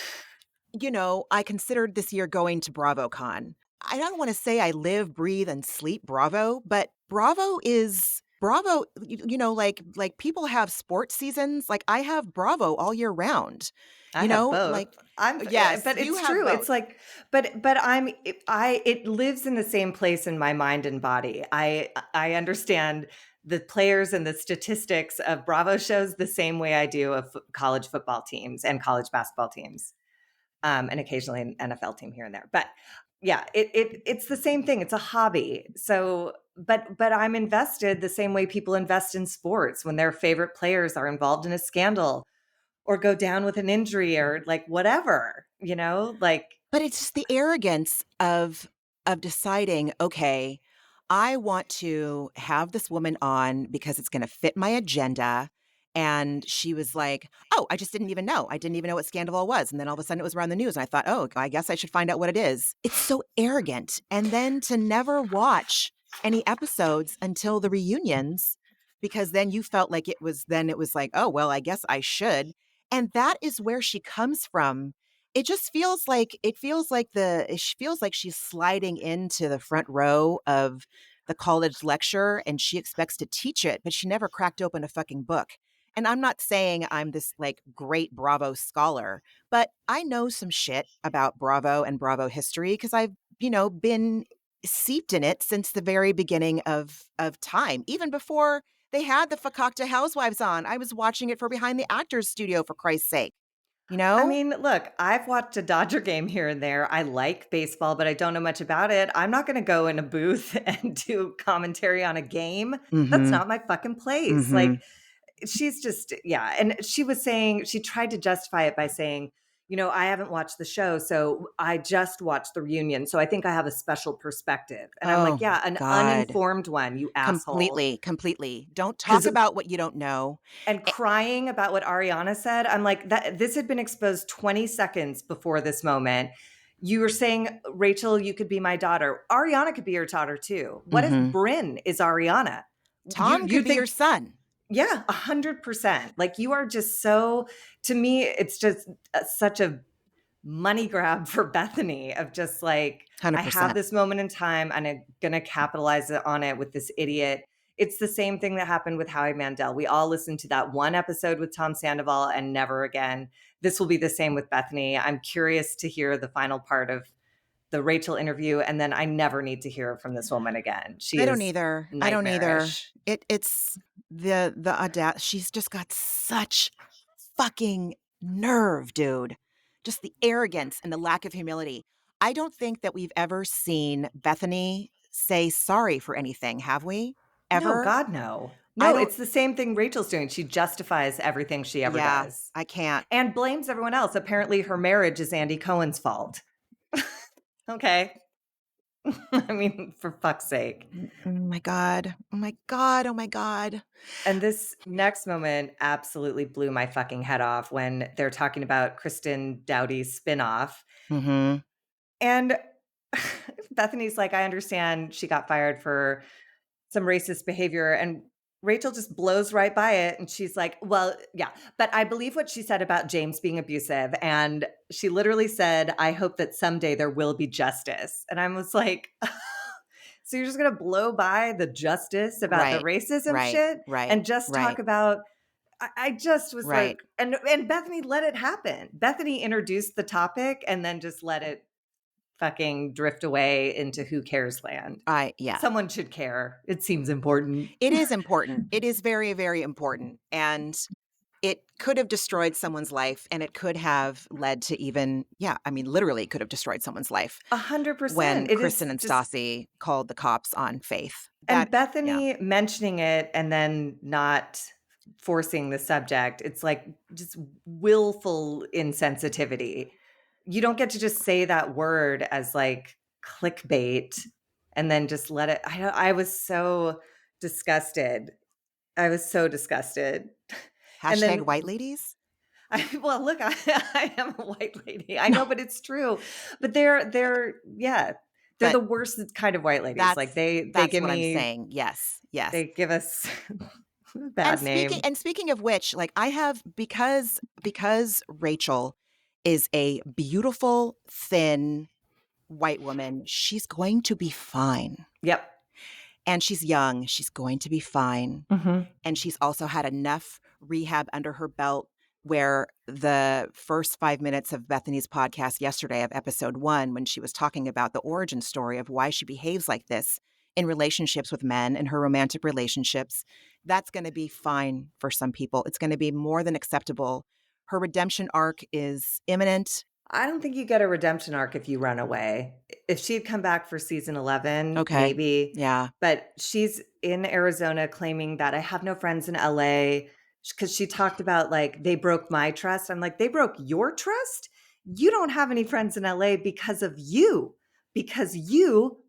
I considered this year going to BravoCon. I don't want to say I live, breathe, and sleep Bravo, but Bravo. Like people have sports seasons. Like I have Bravo all year round. I have both. Like yes, But you it's have true. both. It's like, but it lives in the same place in my mind and body. I understand the players and the statistics of Bravo shows the same way I do of college football teams and college basketball teams, and occasionally an NFL team here and there. But yeah, it's the same thing. It's a hobby. So, but I'm invested the same way people invest in sports when their favorite players are involved in a scandal or go down with an injury or like whatever, like But it's just the arrogance of deciding, okay, I want to have this woman on because it's going to fit my agenda. And she was like, "Oh, I just didn't even know. I didn't even know what Scandoval was." And then all of a sudden it was around the news. And I thought, "Oh, I guess I should find out what it is." It's so arrogant. And then to never watch any episodes until the reunions, because then you felt like it was like, "Oh, well, I guess I should." And that is where she comes from. It feels like she's sliding into the front row of the college lecture and she expects to teach it, but she never cracked open a fucking book. And I'm not saying I'm this like great Bravo scholar, but I know some shit about Bravo and Bravo history because I've, been seeped in it since the very beginning of time. Even before they had the Fakakta Housewives on, I was watching it for Behind the Actors Studio, for Christ's sake. You I know? mean, look, I've watched a Dodger game here and there. I like baseball, but I don't know much about it. I'm not going to go in a booth and do commentary on a game. That's Mhm. not my fucking place. Like Mhm. she's just yeah, and she tried to justify it by saying, I haven't watched the show, so I just watched the reunion, so I think I have a special perspective. And I'm like, Oh yeah, my an god. uninformed one, you asshole. Completely, completely. Don't talk Because about what you don't know. and Eh crying about what Ariana said, I'm like, that this had been exposed 20 seconds before this moment. You were saying, Rachel, you could be my daughter. Ariana could be your daughter too. What if Mhm. Bryn is Ariana? You Tom you could be your think son. yeah, 100%. Like you are just so to me, it's just such a money grab for Bethenny of just like, I have 100%. this moment in time and I'm going to capitalize on it with this idiot. It's the same thing that happened with Howie Mandel. We all listened to that one episode with Tom Sandoval and never again. This will be the same with Bethenny. I'm curious to hear the final part of the Rachel interview. And then I never need to hear from this woman again. She I don't is either. I don't either. nightmarish. It's the audac she's just got such fucking nerve, dude. Just the arrogance and the lack of humility. I don't think that we've ever seen Bethenny say sorry for anything, have we? No, Ever? God, no. I No, don't it's the same thing Rachel's doing. She justifies everything she ever yeah, does I can't. and blames everyone else. Apparently, her marriage is Andy Cohen's fault. Okay. I mean, for fuck's sake. Oh my god. Oh my god. Oh my god. And this next moment absolutely blew my fucking head off when they're talking about Kristen Dowdy's spinoff. Mhm. And Bethany's like, I understand she got fired for some racist behavior. And Rachel just blows right by it. And she's like, well, yeah, but I believe what she said about James being abusive. And she literally said, I hope that someday there will be justice. And I was like, so you're just going to blow by the justice about the Right. racism Right. shit Right. and just talk Right. about I just was Right. like, and Bethany let it happen. Bethany introduced the topic and then just let it fucking drift away into who cares land. Yeah. Someone should care. It seems important. It is important. It is very, very important. And it could have destroyed someone's life and it could have led to even, yeah, I mean, literally could have destroyed someone's life 100%. when It Kristen is and just, Stassi called the cops on Faith. and That, yeah. Bethany mentioning it and then not forcing the subject, it's like just willful insensitivity. You don't get to just say that word as like clickbait and then just let it. I was so disgusted. I was so disgusted. And Hashtag then white ladies. well, look, I am a white lady. I know, but it's true. But yeah, they're But the worst kind of white ladies. Like they that's give what I'm me saying. Yes. Yes. they give us a And bad name. speaking of which, like I have because Rachel is a beautiful, thin white woman. She's going to be fine. Yep. And she's young. She's going to be fine. Mhm. And she's also had enough rehab under her belt where the first 5 minutes of Bethenny's podcast yesterday of episode 1, when she was talking about the origin story of why she behaves like this in relationships with men and her romantic relationships, that's going to be fine for some people. It's going to be more than acceptable. Her redemption arc is imminent. I don't think you get a redemption arc if you run away. If she'd come back for season 11, Okay. maybe. Yeah. But she's in Arizona claiming that I have no friends in LA because she talked about like they broke my trust. I'm like, they broke your trust? You don't have any friends in LA because you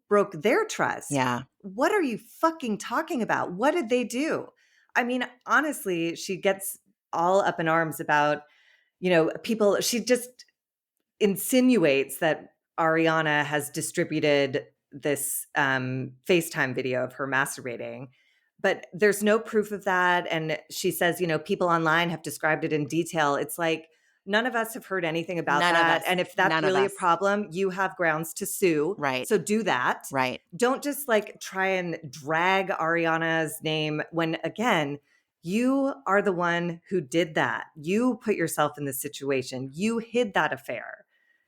broke their trust. Yeah. What are you fucking talking about? What did they do? I mean, honestly, she gets all up in arms about, people. She just insinuates that Ariana has distributed this FaceTime video of her masturbating, but there's no proof of that. And she says, people online have described it in detail. It's like, none of us have heard anything about None of that. us. And if that's None of really a us. problem, you have grounds to sue. Right. So do that. Right. Don't just like try and drag Ariana's name when, again, you are the one who did that. You put yourself in this situation. You hid that affair,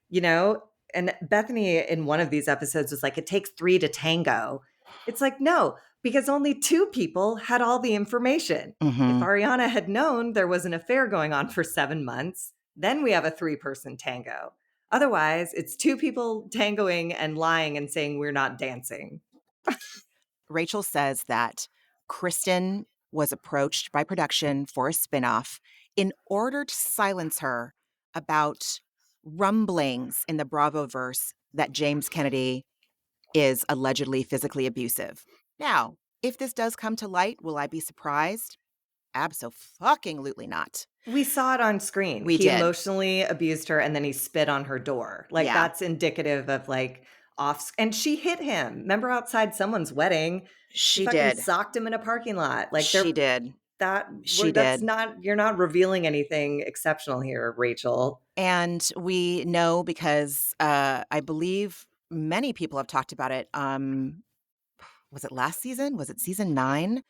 you know? And Bethenny in one of these episodes was like, it takes 3 to tango. It's like, no, because only 2 people had all the information. If Ariana had known there was an affair going on for 7 months, then we have a 3-person tango. Otherwise, it's 2 people tangoing and lying and saying we're not dancing. Rachel says that Kristen was approached by production for a spinoff in order to silence her about rumblings in the Bravoverse that James Kennedy is allegedly physically abusive. Now, if this does come to light, will I be surprised? Abso-fucking-lutely not. We saw it on screen. We He did. emotionally abused her and then he spit on her door. Like, Yeah. that's indicative of like and she hit him. Remember outside someone's wedding? She fucking did. socked him in a parking lot. Like, She did. She that's did. not, you're not revealing anything exceptional here, Rachel. And we know because I believe many people have talked about it. Was it last season? Was it season 9?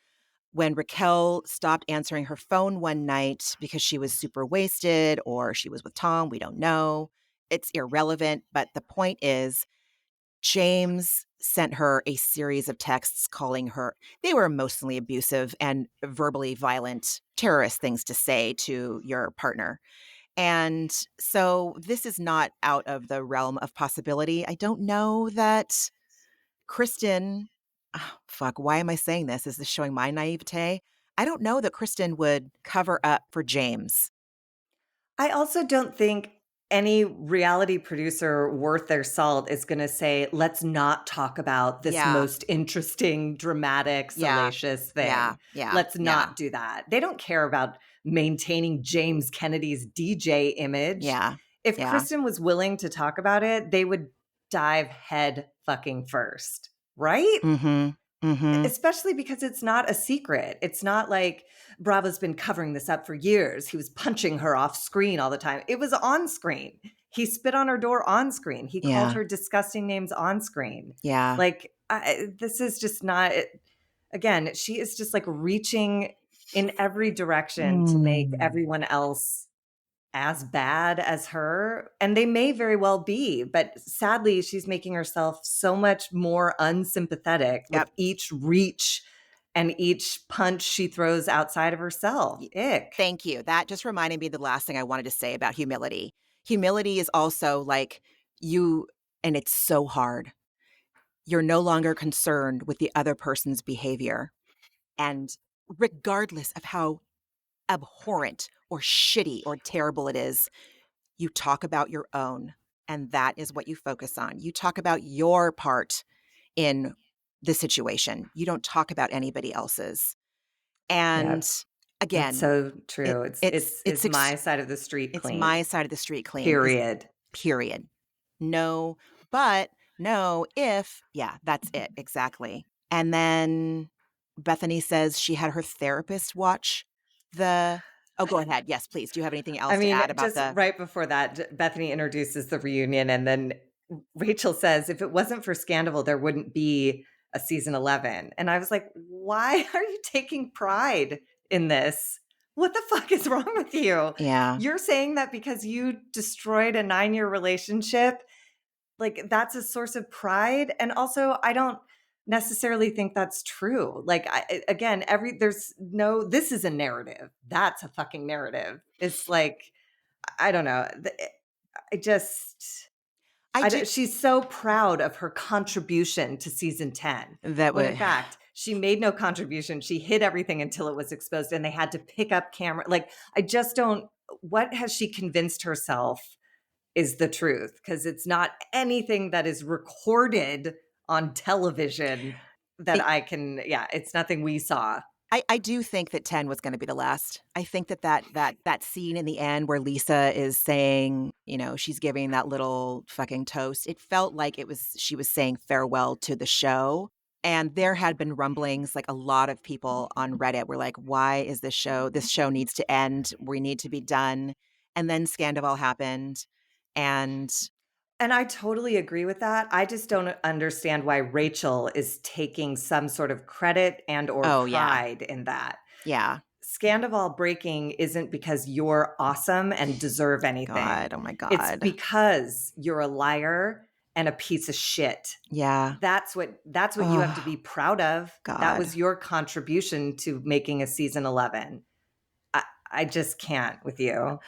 When Raquel stopped answering her phone one night because she was super wasted or she was with Tom, we don't know. It's irrelevant. But the point is, James sent her a series of texts calling her, they were emotionally abusive and verbally violent, terrorist things to say to your partner. And so this is not out of the realm of possibility. I don't know that Kristen, why am I saying this? Is this showing my naivete? I don't know that Kristen would cover up for James. I also don't think any reality producer worth their salt is going to say, let's not talk about this Yeah. most interesting, dramatic, Yeah. salacious thing. Yeah. Let's not do that. They don't care about maintaining James Kennedy's DJ image. Yeah. If Yeah. Kristen was willing to talk about it, they would dive head fucking first, right? Especially because it's not a secret. It's not like Bravo's been covering this up for years. He was punching her off screen all the time. It was on screen. He spit on her door on screen. He called her disgusting names on screen. Yeah. Like, this is just not, again, she is just like reaching in every direction to make everyone else as bad as her. And they may very well be, but sadly, she's making herself so much more unsympathetic with each reach and each punch she throws outside of herself. Ick. Thank you. That just reminded me of the last thing I wanted to say about humility. Humility is also like and it's so hard. You're no longer concerned with the other person's behavior. And regardless of how abhorrent or shitty or terrible it is, you talk about your own. And that is what you focus on. You talk about your part in the situation. You don't talk about anybody else's. And again, that's so true. It's my side of the street clean. It's my side of the street clean. Period. No, but no, if, that's it. Exactly. And then Bethenny says she had her therapist watch the Oh, go ahead. Yes, please. Do you have anything I else to mean, add about just the right before that, Bethenny introduces the reunion, and then Rachel says, if it wasn't for Scandoval, there wouldn't be a season 11. And I was like, why are you taking pride in this? What the fuck is wrong with you? Yeah. You're saying that because you destroyed a 9-year relationship, like that's a source of pride. And also, I don't necessarily think that's true. Like, again, this is a narrative. That's a fucking narrative. It's like, I don't know. I just, I do she's so proud of her contribution to season 10, that when in would fact, she made no contribution. She hid everything until it was exposed and they had to pick up camera. Like, I just don't, what has she convinced herself is the truth? Because it's not anything that is recorded on television that I can, yeah, it's nothing we saw. I do think that 10 was gonna be the last. I think that scene in the end where Lisa is saying, she's giving that little fucking toast, it felt like she was saying farewell to the show, and there had been rumblings, like, a lot of people on Reddit were like, "Why is this show needs to end, we need to be done," and then Scandoval happened, and And I totally agree with that. I just don't understand why Rachel is taking some sort of credit and or oh, yeah. pride in that. Yeah. Scandoval breaking isn't because you're awesome and deserve anything. God, oh my It's god. because you're a liar and a piece of shit. Yeah. That's what you have to Oh, be proud of. That God. was your contribution to making a season 11. I just can't with you.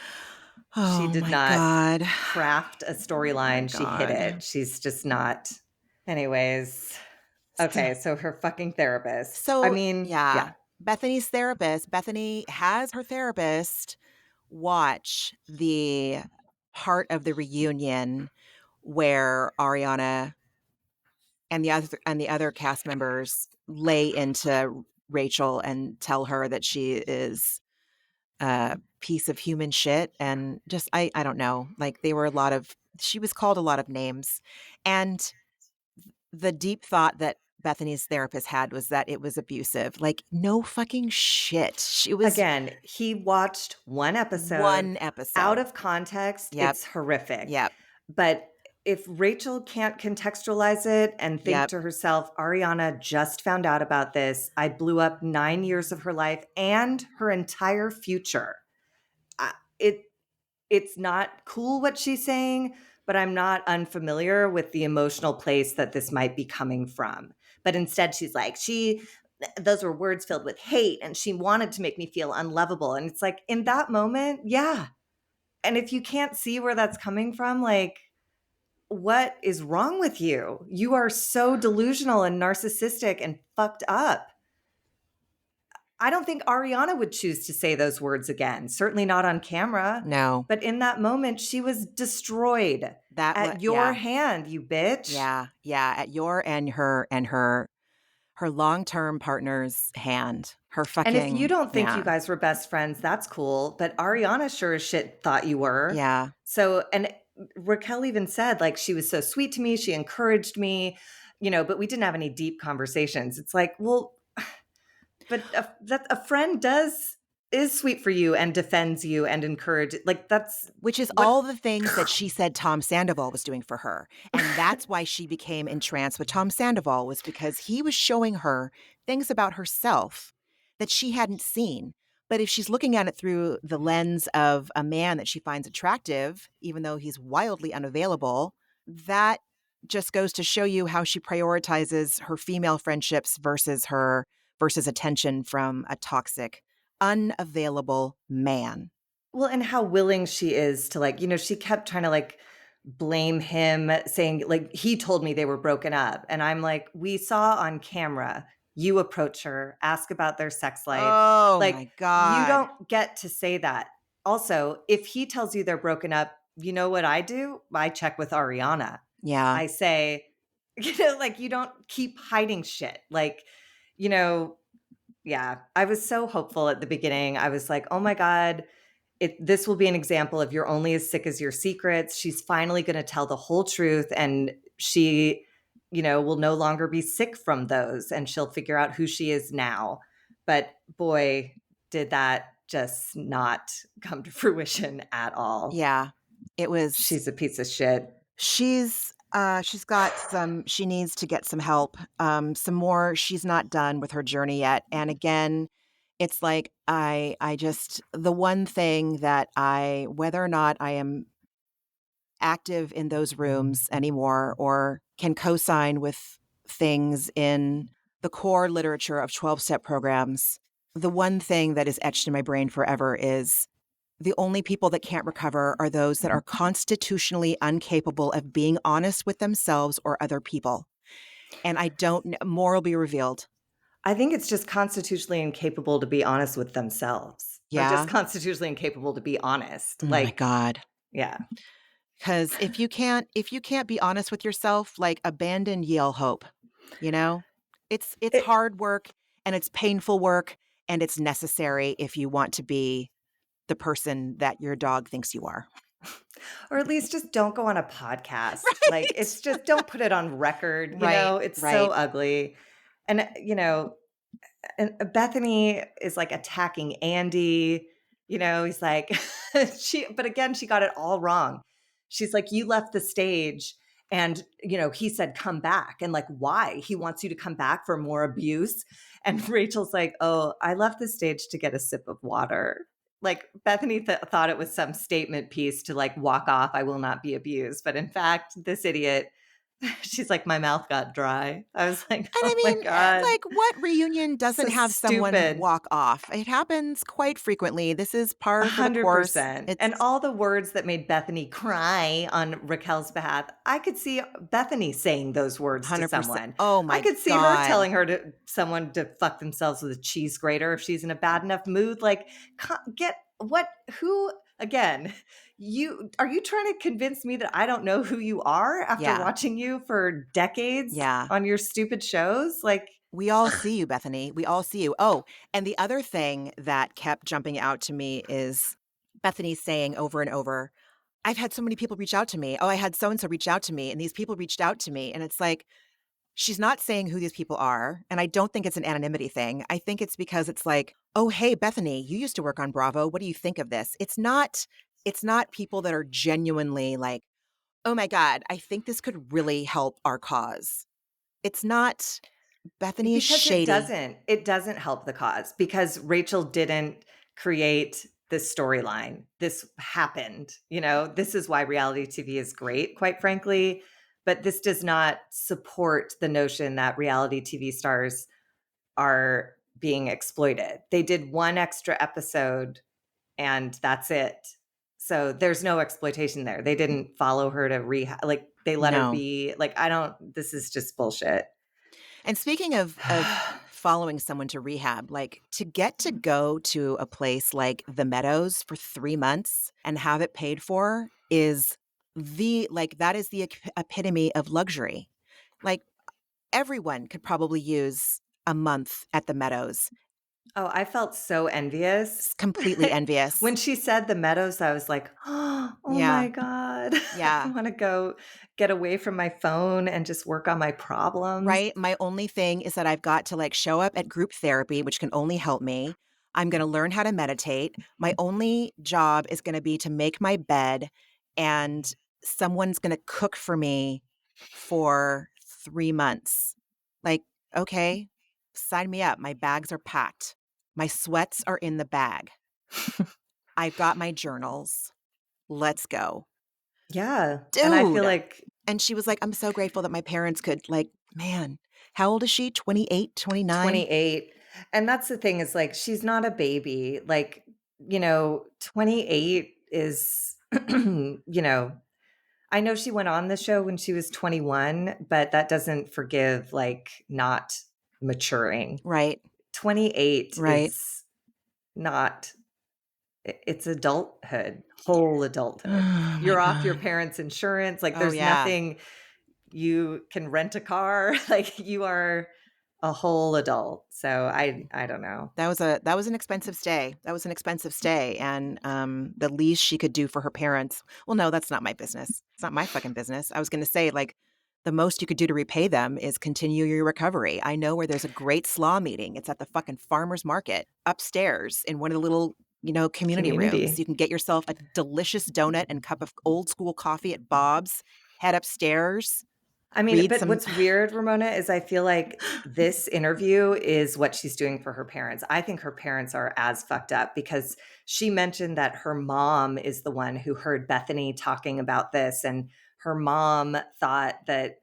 She Oh did my not god. craft a Oh my storyline. She hit god. it. She's just not. Anyways, So okay, so her fucking therapist. I so, mean, yeah, yeah. Bethenny has her therapist watch the part of the reunion where Ariana and the other cast members lay into Rachel and tell her that she is a piece of human shit, and just I don't know, like, she was called a lot of names, and the deep thought that Bethany's therapist had was that it was abusive. Like, no fucking shit. She was Again, he watched one episode one out episode. of context. Yep. It's horrific. Yep. But if Rachel can't contextualize it and think Yep. to herself, Ariana just found out about this. I blew up 9 years of her life and her entire future. I- It it's not cool what she's saying, but I'm not unfamiliar with the emotional place that this might be coming from. But instead, she's like, those were words filled with hate, and she wanted to make me feel unlovable. And it's like, in that moment, yeah. And if you can't see where that's coming from, like, what is wrong with you? You are so delusional and narcissistic and fucked up. I don't think Ariana would choose to say those words again, certainly not on camera. No. But in that moment, she was destroyed at your Yeah. hand, you bitch. Yeah. Yeah. At your and her long-term partner's hand. Her And if you fucking don't think you yeah. guys were best friends, that's cool. But Ariana sure as shit thought you were. Yeah. So, and Raquel even said, like, she was so sweet to me. She encouraged me, but we didn't have any deep conversations. It's like, well, but that a friend is sweet for you and defends you and encourage. Like, that's Which is what. all the things that she said Tom Sandoval was doing for her. And that's why she became entranced with Tom Sandoval, was because he was showing her things about herself that she hadn't seen. But if she's looking at it through the lens of a man that she finds attractive, even though he's wildly unavailable, that just goes to show you how she prioritizes her female friendships versus attention from a toxic, unavailable man. Well, and how willing she is to, like, she kept trying to, like, blame him, saying, like, he told me they were broken up. And I'm like, we saw on camera you approach her, ask about their sex life. Oh Like, my you god. don't get to say that. Also, if he tells you they're broken up, you know what I do? I check with Ariana. Yeah. I say, like, you don't keep hiding shit. Like, yeah, I was so hopeful at the beginning. I was like, oh my God, this will be an example of you're only as sick as your secrets. She's finally going to tell the whole truth, and she, will no longer be sick from those, and she'll figure out who she is now. But boy, did that just not come to fruition at all. Yeah. It was She's a piece of shit. she's got she needs to get some help. Some more, she's not done with her journey yet. And again, it's like I just the one thing that whether or not I am active in those rooms anymore or can co-sign with things in the core literature of 12-step programs, the one thing that is etched in my brain forever is the only people that can't recover are those that are constitutionally incapable of being honest with themselves or other people. And I don't know, more will be revealed. I think it's just constitutionally incapable to be honest with themselves, or just Yeah. constitutionally incapable to be honest. Oh my Like, God. yeah. Because if you can't be honest with yourself, like abandon ye all hope, you know? It's It, hard work and it's painful work and it's necessary if you want to be the person that your dog thinks you are. or at least just don't go on a podcast. Like, Right. it's just don't put it on record. Right. It's so Right. ugly. And, and Bethenny is like attacking Andy. He's like, but again, she got it all wrong. She's like, you left the stage and, he said, come back. And like, why? He wants you to come back for more abuse. And Rachel's like, oh, I left the stage to get a sip of water. Like Bethenny thought it was some statement piece to like walk off. I will not be abused. But in fact, this idiot, she's like, my mouth got dry. I was like, And I oh my mean, God. like, what reunion So doesn't have someone stupid. walk off? It happens quite frequently. This is par for the course. 100%. And It's all the words that made Bethenny cry on Raquel's behalf, I could see Bethenny saying those words to 100%. someone. Oh I my could see her God. telling someone to fuck themselves with a cheese grater if she's in a bad enough mood. Like, again, are you trying to convince me that I don't know who you are after Yeah. watching you for decades Yeah. on your stupid shows? Like, We all see you, Bethenny. We all see you. Oh, and the other thing that kept jumping out to me is Bethany saying over and over, I've had so many people reach out to me. Oh, I had so and so reach out to me, and these people reached out to me. And it's like, she's not saying who these people are. And I don't think it's an anonymity thing. I think it's because it's like, oh, hey, Bethany, you used to work on Bravo. What do you think of this? It's not people that are genuinely like, oh my God, I think this could really help our cause. It's not. Bethany is because shady. it doesn't help the cause, because Rachel didn't create this storyline. This happened. This is why reality TV is great, quite frankly. But this does not support the notion that reality TV stars are being exploited. They did one extra episode and that's it. So there's no exploitation there. They didn't follow her to rehab. Like, they let her No. be. Like, this is just bullshit. And speaking of following someone to rehab, like to get to go to a place like the Meadows for 3 months and have it paid for is that is the epitome of luxury. Like everyone could probably use a month at the Meadows. Oh, I felt so envious. It's completely When envious. she said the Meadows, I was like, oh Yeah. my God. I Yeah. want to go get away from my phone and just work on my problems. Right? My only thing is that I've got to like show up at group therapy, which can only help me. I'm going to learn how to meditate. My only job is going to be to make my bed and someone's going to cook for me for 3 months. Like, okay, sign me up. My bags are packed. My sweats are in the bag. I've got my journals. Let's go. Yeah. And I feel Dude. like And she was like, I'm so grateful that my parents could like, man, how old is she? 28, 29? 28. And that's the thing, is like, she's not a baby. Like, 28 is, I know she went on the show when she was 21, but that doesn't forgive like not maturing. Right. 28 Right. is not, it's adulthood, whole adulthood. Oh my You're off your God. parents' insurance. Like, Oh there's yeah. nothing, you can rent a car. Like, you are a whole adult. So I don't know. That was an expensive stay. That was an expensive stay. And the least she could do for her parents. Well, no, that's not my business. It's not my fucking business. I was gonna say, like, the most you could do to repay them is continue your recovery. I know where there's a great slaw meeting. It's at the fucking farmer's market upstairs in one of the little community rooms. Community. You can get yourself a delicious donut and cup of old school coffee at Bob's, head upstairs, I mean, read but some. what's weird, Ramona, is I feel like this interview is what she's doing for her parents. I think her parents are as fucked up because she mentioned that her mom is the one who heard Bethenny talking about this, and her mom thought that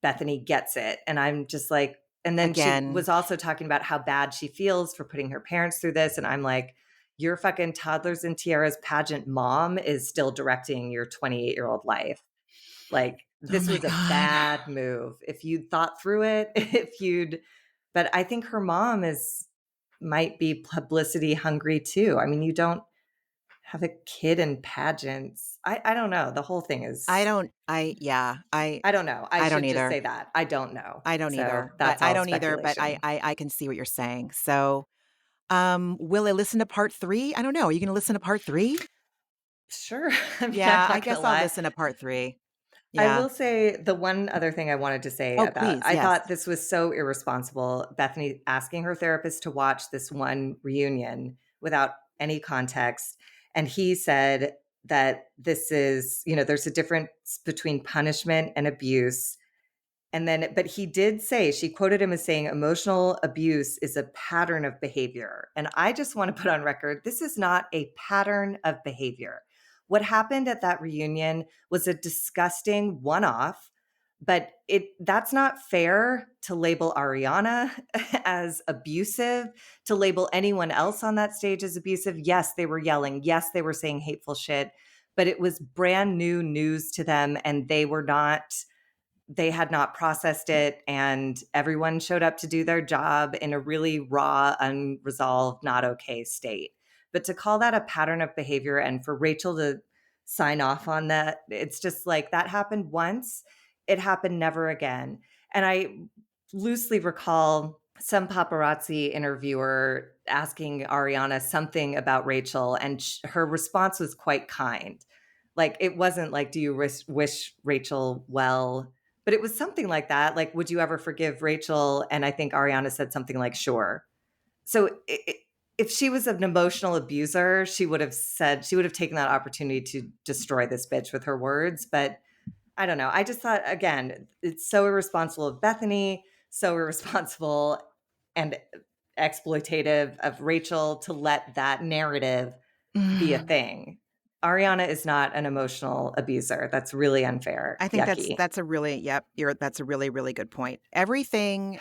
Bethenny gets it. And I'm just like, and then she Again, was also talking about how bad she feels for putting her parents through this. And I'm like, your fucking toddlers and tiaras pageant mom is still directing your 28-year-old life. Like, oh this my was a God. bad move. If you'd thought through it, but I think her mom might be publicity hungry too. I mean, you don't have a kid in pageants. I don't know. The whole thing I is, don't, I, yeah, I don't know. I I don't should just either. say that. I don't know. I don't So either, but that's all speculation. I can see what you're saying. So, will I listen to part 3? I don't know. Are you going to listen to part 3? Sure. I mean, I'm Yeah, I not going to guess I'll lie. listen to part 3. I Yeah. will say the one other thing I wanted to say Oh, about please. I Yes. thought this was so irresponsible. Bethenny asking her therapist to watch this one reunion without any context. And he said that this is, there's a difference between punishment and abuse. And then, but he did say, she quoted him as saying, emotional abuse is a pattern of behavior. And I just want to put on record, this is not a pattern of behavior. What happened at that reunion was a disgusting one off, but that's not fair to label Ariana as abusive, to label anyone else on that stage as abusive. Yes, they were yelling. Yes, they were saying hateful shit, but it was brand new news to them and they had not processed it, and everyone showed up to do their job in a really raw, unresolved, not okay state. But to call that a pattern of behavior and for Rachel to sign off on that, it's just like that happened once, it happened never again. And I loosely recall some paparazzi interviewer asking Ariana something about Rachel, and her response was quite kind. Like, it wasn't like, do you wish Rachel well? But it was something like that. Like, would you ever forgive Rachel? And I think Ariana said something like, sure. So if she was an emotional abuser, she would have taken that opportunity to destroy this bitch with her words. But I don't know. I just thought, again, it's so irresponsible of Bethenny, so irresponsible and exploitative of Rachel to let that narrative be a thing. Ariana is not an emotional abuser. That's really unfair. I think Yucky. that's a really, yep, that's a really, really good point. Everything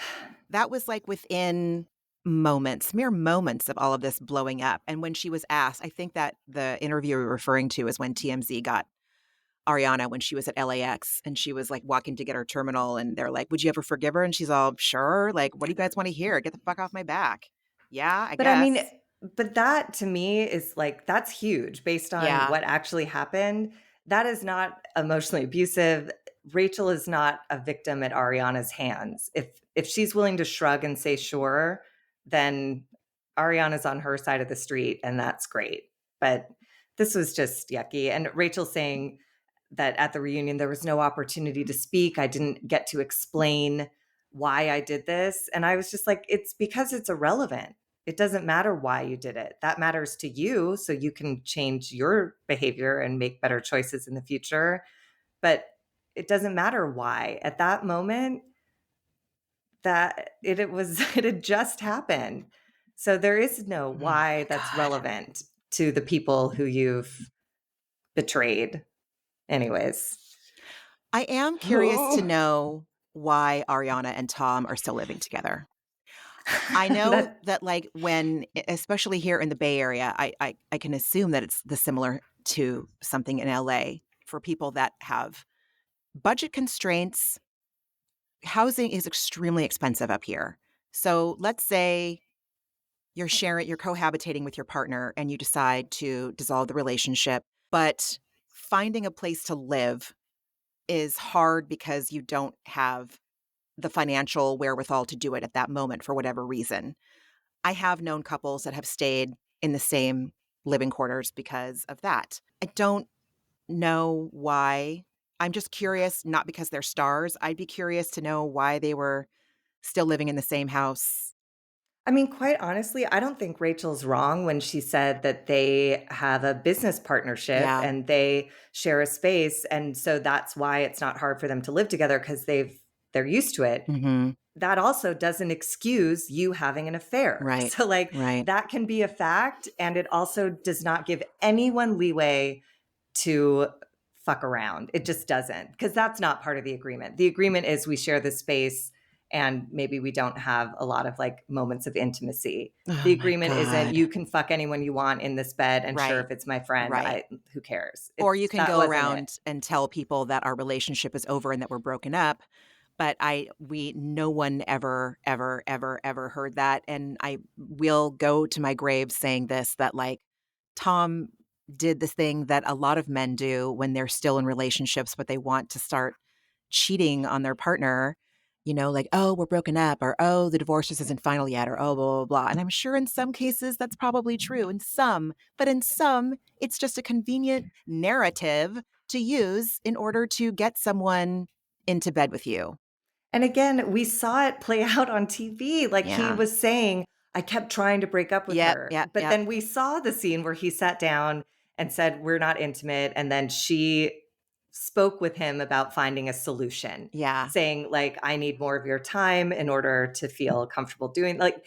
that was like within moments, mere moments of all of this blowing up. And when she was asked, I think that the interview you're referring to is when TMZ got Ariana when she was at LAX and she was like walking to get her terminal and they're like, would you ever forgive her? And she's all, sure. Like, what do you guys want to hear? Get the fuck off my back. Yeah, I But I mean, guess. but that to me is like, that's huge based on Yeah. what actually happened. That is not emotionally abusive. Rachel is not a victim at Ariana's hands. If she's willing to shrug and say sure, then Ariana's on her side of the street and that's great. But this was just yucky. And Rachel saying that at the reunion there was no opportunity to speak. I didn't get to explain why I did this. And I was just like, it's because it's irrelevant. It doesn't matter why you did it. That matters to you so you can change your behavior and make better choices in the future. But it doesn't matter why. At that moment, that it was it had just happened. So there is no Oh my why that's God. relevant to the people who you've betrayed. Anyways. I am curious to know why Ariana and Tom are still living together. I know That that like when, especially here in the Bay Area, I can assume that it's the similar to something in LA for people that have budget constraints. Housing is extremely expensive up here. So let's say you're cohabitating with your partner and you decide to dissolve the relationship, but finding a place to live is hard because you don't have the financial wherewithal to do it at that moment for whatever reason. I have known couples that have stayed in the same living quarters because of that. I don't know why. I'm just curious, not because they're stars. I'd be curious to know why they were still living in the same house. I mean, quite honestly, I don't think Rachel's wrong when she said that they have a business partnership Yeah. and they share a space, and so that's why it's not hard for them to live together because they're used to it. Mhm. That also doesn't excuse you having an affair. Right. So, like, Right. that can be a fact, and it also does not give anyone leeway to fuck around. It just doesn't, because that's not part of the agreement. The agreement is we share this space and maybe we don't have a lot of like moments of intimacy. Oh The my agreement isn't god. you can fuck anyone you want in this bed, and sure, Right. if it's my friend, Right. I who cares? Or It's you can that go wasn't it. around and tell people that our relationship is over and that we're broken up, but no one ever, ever, ever, ever heard that, and I will go to my grave saying this, that, like, Tom did this thing that a lot of men do when they're still in relationships, but they want to start cheating on their partner, like, "Oh, we're broken up," or, "Oh, the divorce just isn't final yet," or, "Oh, blah, blah, blah." And I'm sure in some cases that's probably true, in some, but in some, it's just a convenient narrative to use in order to get someone into bed with you. And again, we saw it play out on TV. Like he Yeah. was saying, I kept trying to break up with Yep, her. yep, But yep. then we saw the scene where he sat down and said, we're not intimate. And then she spoke with him about finding a solution, Yeah. saying, like, I need more of your time in order to feel comfortable doing like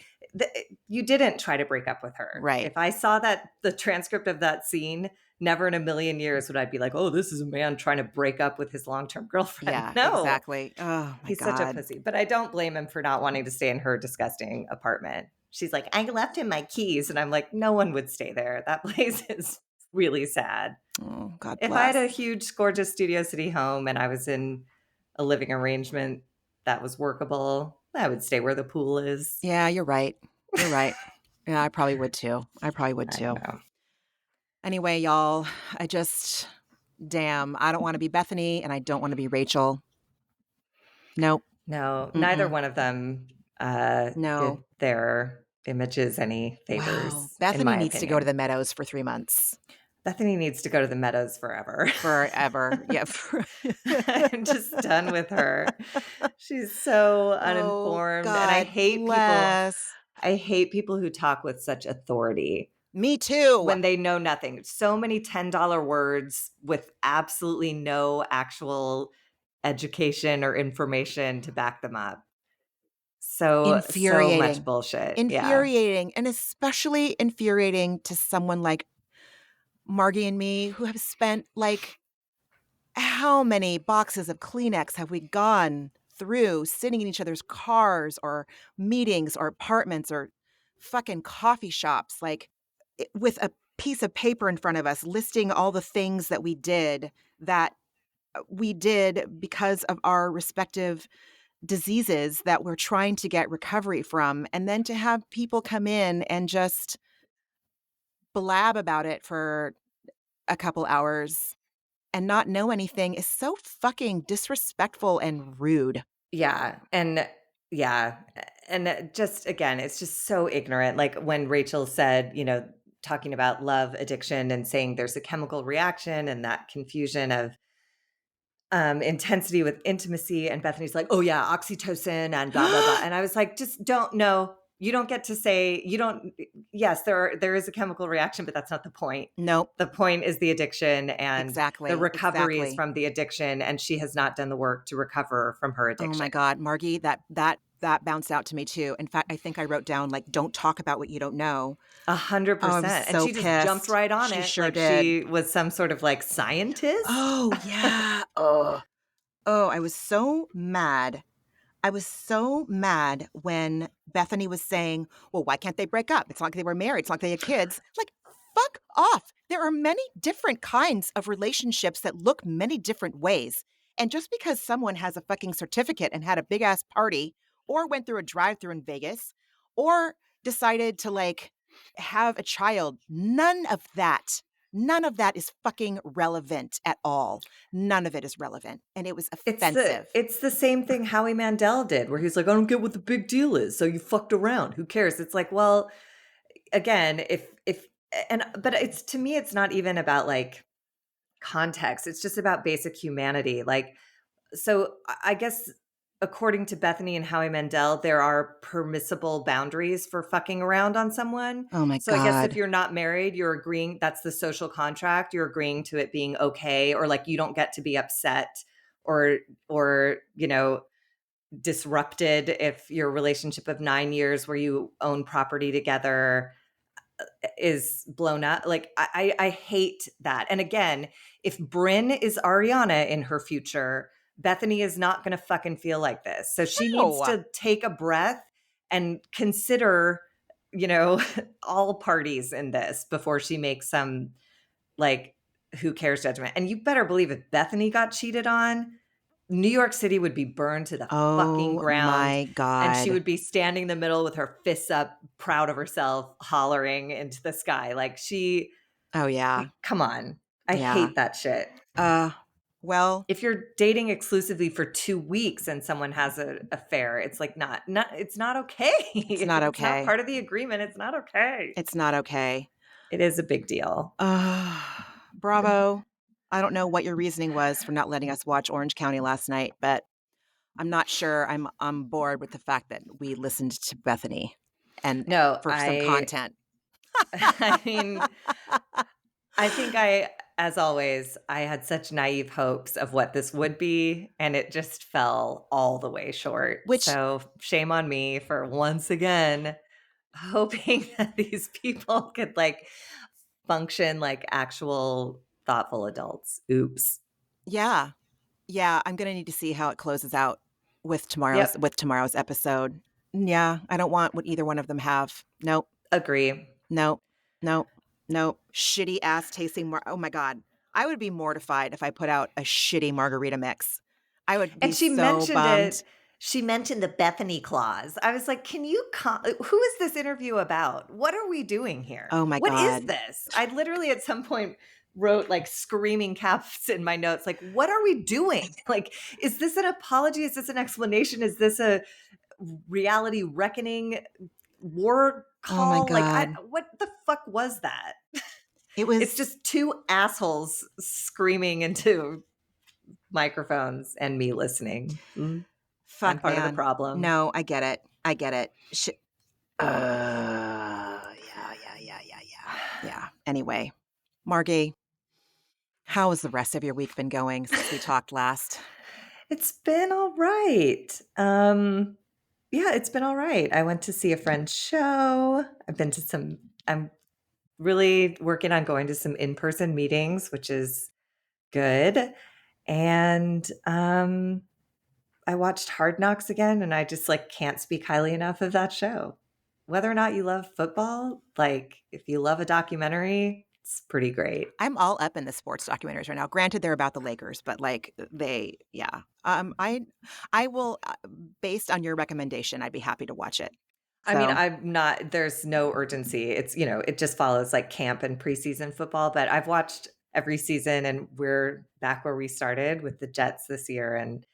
you didn't try to break up with her. Right. If I saw the transcript of that scene, never in a million years would I be like, oh, this is a man trying to break up with his long-term girlfriend. Yeah, No, exactly. Oh my he's such a god. pussy, but I don't blame him for not wanting to stay in her disgusting apartment. She's like, I left him my keys. And I'm like, no one would stay there. That place is really sad. Oh, God If I had a bless. huge, gorgeous Studio City home and I was in a living arrangement that was workable, I would stay where the pool is. Yeah, you're right. You're right. Yeah, I probably would too. I probably would I too. know. Anyway, y'all, damn, I don't wanna be Bethenny and I don't wanna be Rachel. Nope. No, neither Mm-mm. one of them did No. their images any Wow. favors, in Bethenny my needs to go to opinion. the Meadows for 3 months. Bethany needs to go to the Meadows forever. Forever. Yeah. I'm just done with her. She's so Oh, uninformed, and God bless. I hate people who talk with such authority Me too. when they know nothing. So many $10 words with absolutely no actual education or information to back them up. So much Infuriating. bullshit. Yeah. Infuriating, and especially infuriating to someone like Margie and me who have spent, like, how many boxes of Kleenex have we gone through sitting in each other's cars or meetings or apartments or fucking coffee shops, like, with a piece of paper in front of us listing all the things that we did because of our respective diseases that we're trying to get recovery from, and then to have people come in and just blab about it for a couple hours and not know anything is so fucking disrespectful and rude. Yeah, and yeah, and just again, it's just so ignorant. Like when Rachel said, talking about love addiction and saying there's a chemical reaction and that confusion of intensity with intimacy, and Bethany's like, "Oh yeah, oxytocin and blah blah blah," and I was like, "Just don't know. You don't get to say you don't. Yes, there is a chemical reaction, but that's not the point. Nope. The point is the addiction and the Exactly, recovery is exactly. from the addiction, and she has not done the work to recover from her Oh my addiction." god, Margie, that bounced out to me too. In fact, I think I wrote down, like, "Don't talk about what you don't know." Oh, I was 100%, and so she just jumped pissed. right on She it sure like did. she was some sort of, like, scientist. Oh, yeah. Oh. Oh, I was so mad. I was so mad when Bethenny was saying, "Well, why can't they break up? It's not like they were married. It's not like they had kids." Like, fuck off. There are many different kinds of relationships that look many different ways. And just because someone has a fucking certificate and had a big ass party or went through a drive-through in Vegas or decided to, like, have a child, none of that is fucking relevant at all. None of it is relevant. And it was offensive. It's the same thing Howie Mandel did, where he's like, "I don't get what the big deal is, so you fucked around. Who cares?" It's like, well, again, if and but it's to me, it's not even about, like, context. It's just about basic humanity. Like, so I guess according to Bethenny and Howie Mandel, there are permissible boundaries for fucking around on someone. Oh my So I guess if God. you're not married, you're agreeing, that's the social contract. You're agreeing to it being okay, or like you don't get to be upset or, disrupted if your relationship of 9 years where you own property together is blown up. Like I hate that. And again, if Bryn is Ariana in her future, Bethenny is not going to fucking feel like this. So she needs No. to take a breath and consider, you know, all parties in this before she makes some like who cares judgment. And you better believe if Bethenny got cheated on, New York City would be burned to the fucking Oh ground, my and she God. would be standing in the middle with her fists up, proud of herself, hollering into the sky. Like Oh yeah. come on. I Yeah. hate that shit. Well, If you're dating exclusively for 2 weeks and someone has an affair, it's like not it's not okay. it's If not it's not okay. part of the agreement, it's not okay. It's not okay. It is a big deal. Uh, Bravo. I don't know what your reasoning was for not letting us watch Orange County last night, but I'm not sure I'm on board with the fact that we listened to Bethenny and No, for some content. I mean, I think as always, I had such naive hopes of what this would be, and it just fell all the way short. Which, So shame on me for once again hoping that these people could like function like actual thoughtful adults. Oops. yeah, yeah, I'm gonna need to see how it closes out with tomorrow's Yep. episode. Yeah, I don't want what either one of them have. Nope, Agree. nope, nope, nope. Shitty ass tasting. Oh my God, I would be mortified if I put out a shitty margarita mix. I would be And she so mentioned bummed. it. She mentioned the Bethenny clause. I was like, can you who is this interview about? What are we doing here? Oh my What is God. this? I literally at some point wrote like screaming caps in my notes like, what are we doing? Like, is this an apology? Is this an explanation? Is this a reality reckoning war Oh my call? Like, God. what the fuck was that? It It's was just two assholes screaming into microphones and me listening. I'm fuck, part of the man. problem. No, I get it. I get it. Yeah, yeah, yeah, yeah, yeah. Yeah. Anyway, Margie, how has the rest of your week been going since we talked last? It's been all right. Yeah, it's been all right. I went to see a friend's show. I'm really working on going to some in-person meetings, which is good. And I watched Hard Knocks again, and I just like can't speak highly enough of that show. Whether or not you love football, like if you love a documentary, it's pretty great. I'm all up in the sports documentaries right now. Granted, they're about the Lakers, but yeah. I will, based on your recommendation, I'd be happy to watch it. I mean, So, I'm not, there's no urgency. It's, it just follows like camp and preseason football, but I've watched every season and we're back where we started with the Jets this year. And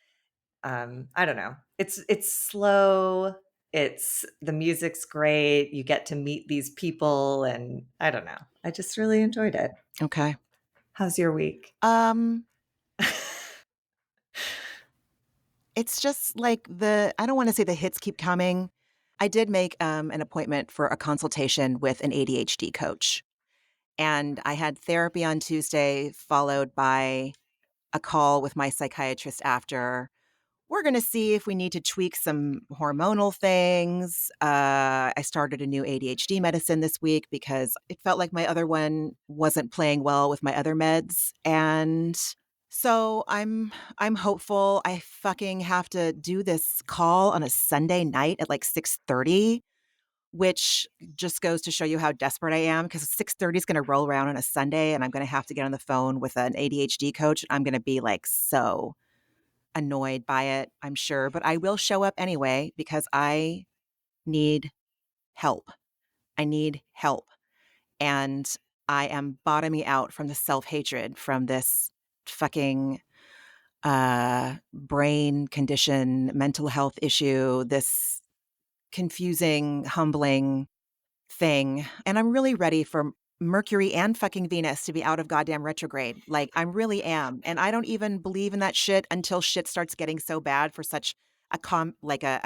I don't know. It's slow. It's the music's great. You get to meet these people and I don't know. I just really enjoyed it. okay. How's your week? It's just like I don't want to say the hits keep coming. I did make an appointment for a consultation with an ADHD coach. And I had therapy on Tuesday, followed by a call with my psychiatrist after. We're going to see if we need to tweak some hormonal things. I started a new ADHD medicine this week because it felt like my other one wasn't playing well with my other meds. And so I'm hopeful. I fucking have to do this call on a Sunday night at like 6:30, which just goes to show you how desperate I am, because 6:30 is going to roll around on a Sunday and I'm going to have to get on the phone with an ADHD coach. I'm going to be like so annoyed by it, I'm sure, but I will show up anyway because I need help. I need help. And I am bottoming out from the self-hatred from this fucking brain condition, mental health issue, this confusing, humbling thing. And I'm really ready for Mercury and fucking Venus to be out of goddamn retrograde. Like, I really am. And I don't even believe in that shit until shit starts getting so bad for such a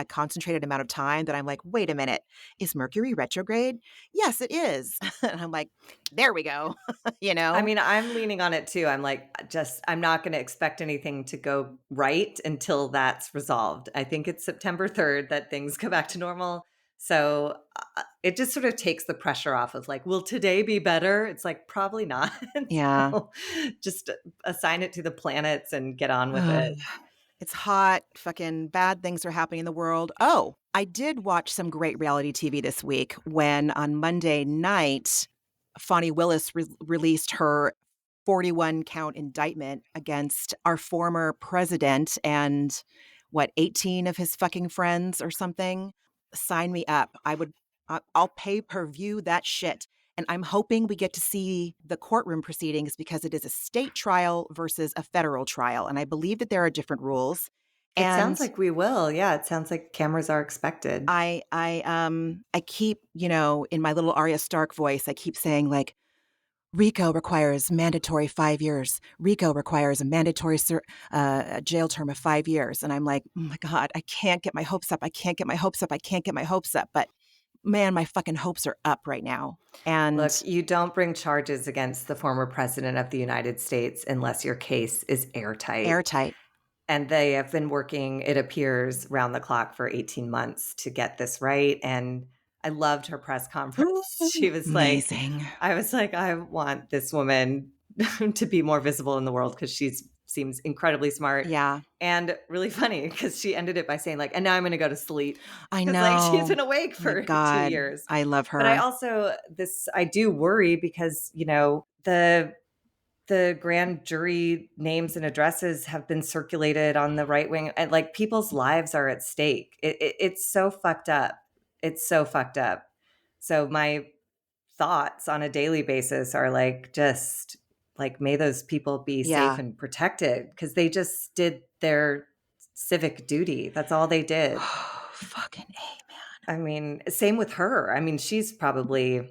concentrated amount of time that I'm like, wait a minute, is Mercury retrograde? Yes, it is. And I'm like, there we go. you I know? mean, I'm leaning on it too. I'm like, I'm not going to expect anything to go right until that's resolved. I think it's September 3rd that things go back to normal. So it just sort of takes the pressure off of like, will today be better? It's like, probably not. Yeah. So just assign it to the planets and get on with it. It's hot. Fucking bad things are happening in the world. Oh, I did watch some great reality TV this week when on Monday night, Fonnie Willis released her 41 count indictment against our former president and 18 of his fucking friends or something. Sign me up. I'll pay per view that shit. And I'm hoping we get to see the courtroom proceedings because it is a state trial versus a federal trial. And I believe that there are different rules. It sounds And like we will. Yeah, it sounds like cameras are expected. I keep, in my little Arya Stark voice, I keep saying like, RICO requires mandatory 5 years. RICO requires a mandatory jail term of 5 years. And I'm like, oh my God, I can't get my hopes up. I can't get my hopes up. I can't get my hopes up. But man, my fucking hopes are up right now. And Look, you don't bring charges against the former president of the United States unless your case is airtight. airtight. And they have been working, it appears, round the clock for 18 months to get this right. And I loved her press conference. She was Amazing. I was like, I want this woman to be more visible in the world because she seems incredibly smart. Yeah. And really funny because she ended it by saying like, and now I'm going to go to sleep. I Because like she's know. been awake Oh my for 2 God. years. I love But I her. also, I do worry because, the grand jury names and addresses have been circulated on the right wing and like people's lives are at stake. It's so fucked up. It's so fucked up. So my thoughts on a daily basis are like, just like, may those people be safe Yeah. and protected because they just did their civic duty. That's all they did. Fucking A, man. I mean, same with her. I mean, she's probably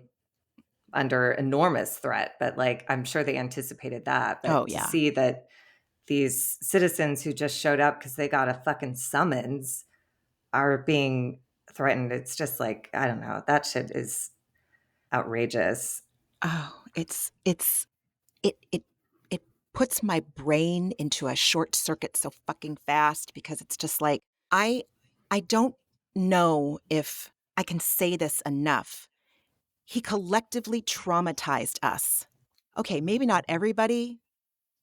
under enormous threat, but like I'm sure they anticipated that. Oh, But to yeah. see that these citizens who just showed up because they got a fucking summons are being threatened, it's just like, I don't know. That shit is outrageous. Oh, it puts my brain into a short circuit so fucking fast because it's just like I don't know if I can say this enough. He collectively traumatized us. Okay, maybe not everybody,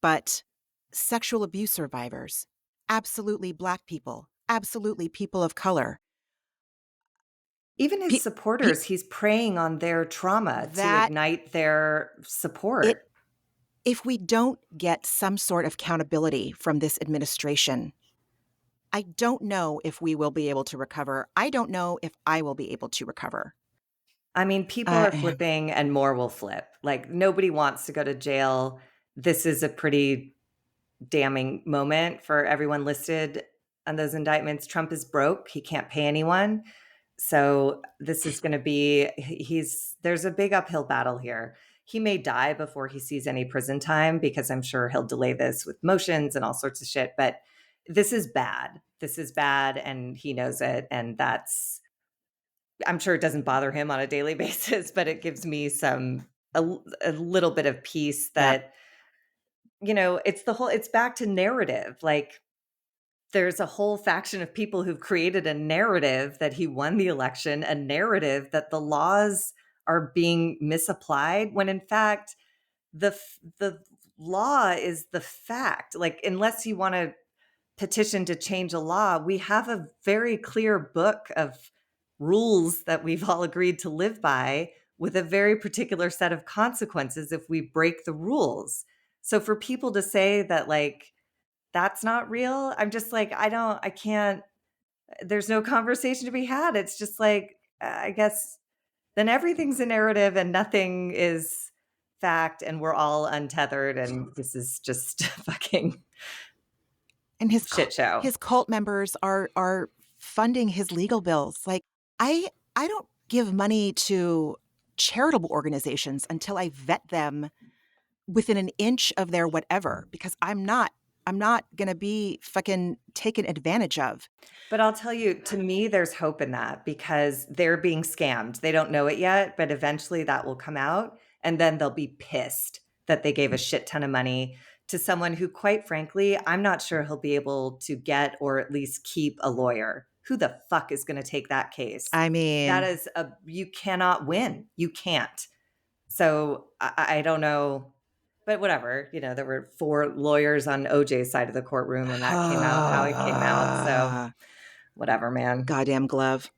but sexual abuse survivors, absolutely Black people, absolutely people of color. Even his Pe- pe- supporters, he's preying on their trauma to that ignite their it support. if we don't get some sort of accountability from this administration, I don't know if we will be able to recover. I don't know if I will be able to recover. I mean, people are flipping and more will flip. Like nobody wants to go to jail. This is a pretty damning moment for everyone listed on those indictments. Trump is broke. He can't pay anyone. So this is going to be, there's a big uphill battle here. He may die before he sees any prison time because I'm sure he'll delay this with motions and all sorts of shit. But this is bad. This is bad. And he knows it. And I'm sure it doesn't bother him on a daily basis, but it gives me a little bit of peace Yeah. that, it's back to narrative. Like there's a whole faction of people who've created a narrative that he won the election, a narrative that the laws are being misapplied when in fact the law is the fact. Like unless you want to petition to change a law, we have a very clear book of rules that we've all agreed to live by with a very particular set of consequences if we break the rules. So for people to say that like that's not real, I'm just like, I can't, there's no conversation to be had. It's just like, I guess then everything's a narrative and nothing is fact and we're all untethered and this is just fucking And shit show. his cult members are funding his legal bills. Like I don't give money to charitable organizations until I vet them within an inch of their whatever because I'm not I'm not going to be fucking taken advantage of. But I'll tell you, to me, there's hope in that because they're being scammed. They don't know it yet, but eventually that will come out. And then they'll be pissed that they gave a shit ton of money to someone who, quite frankly, I'm not sure he'll be able to get or at least keep a lawyer. Who the fuck is going to take that case? I That mean, is you cannot win. You can't. So I don't know. But whatever, there were 4 lawyers on OJ's side of the courtroom and that came out how it came out. So whatever, man. goddamn glove.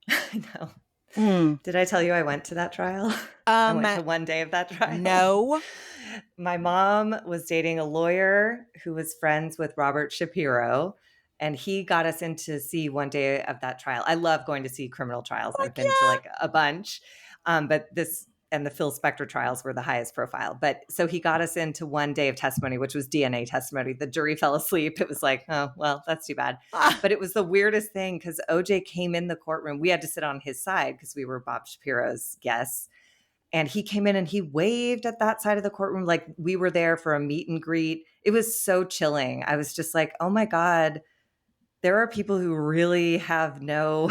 I know. Mm. Did I tell you I went to that trial? I went to one day of that trial. No. My mom was dating a lawyer who was friends with Robert Shapiro, and he got us in to see one day of that trial. I love going to see criminal trials. Fuck I've been to like a bunch, but this and the Phil Spector trials were the highest profile. But so he got us into one day of testimony, which was DNA testimony. The jury fell asleep. It was like, oh, well, that's too bad. But it was the weirdest thing because OJ came in the courtroom. We had to sit on his side because we were Bob Shapiro's guests. And he came in and he waved at that side of the courtroom like we were there for a meet and greet. It was so chilling. I was just like, oh my God, there are people who really have no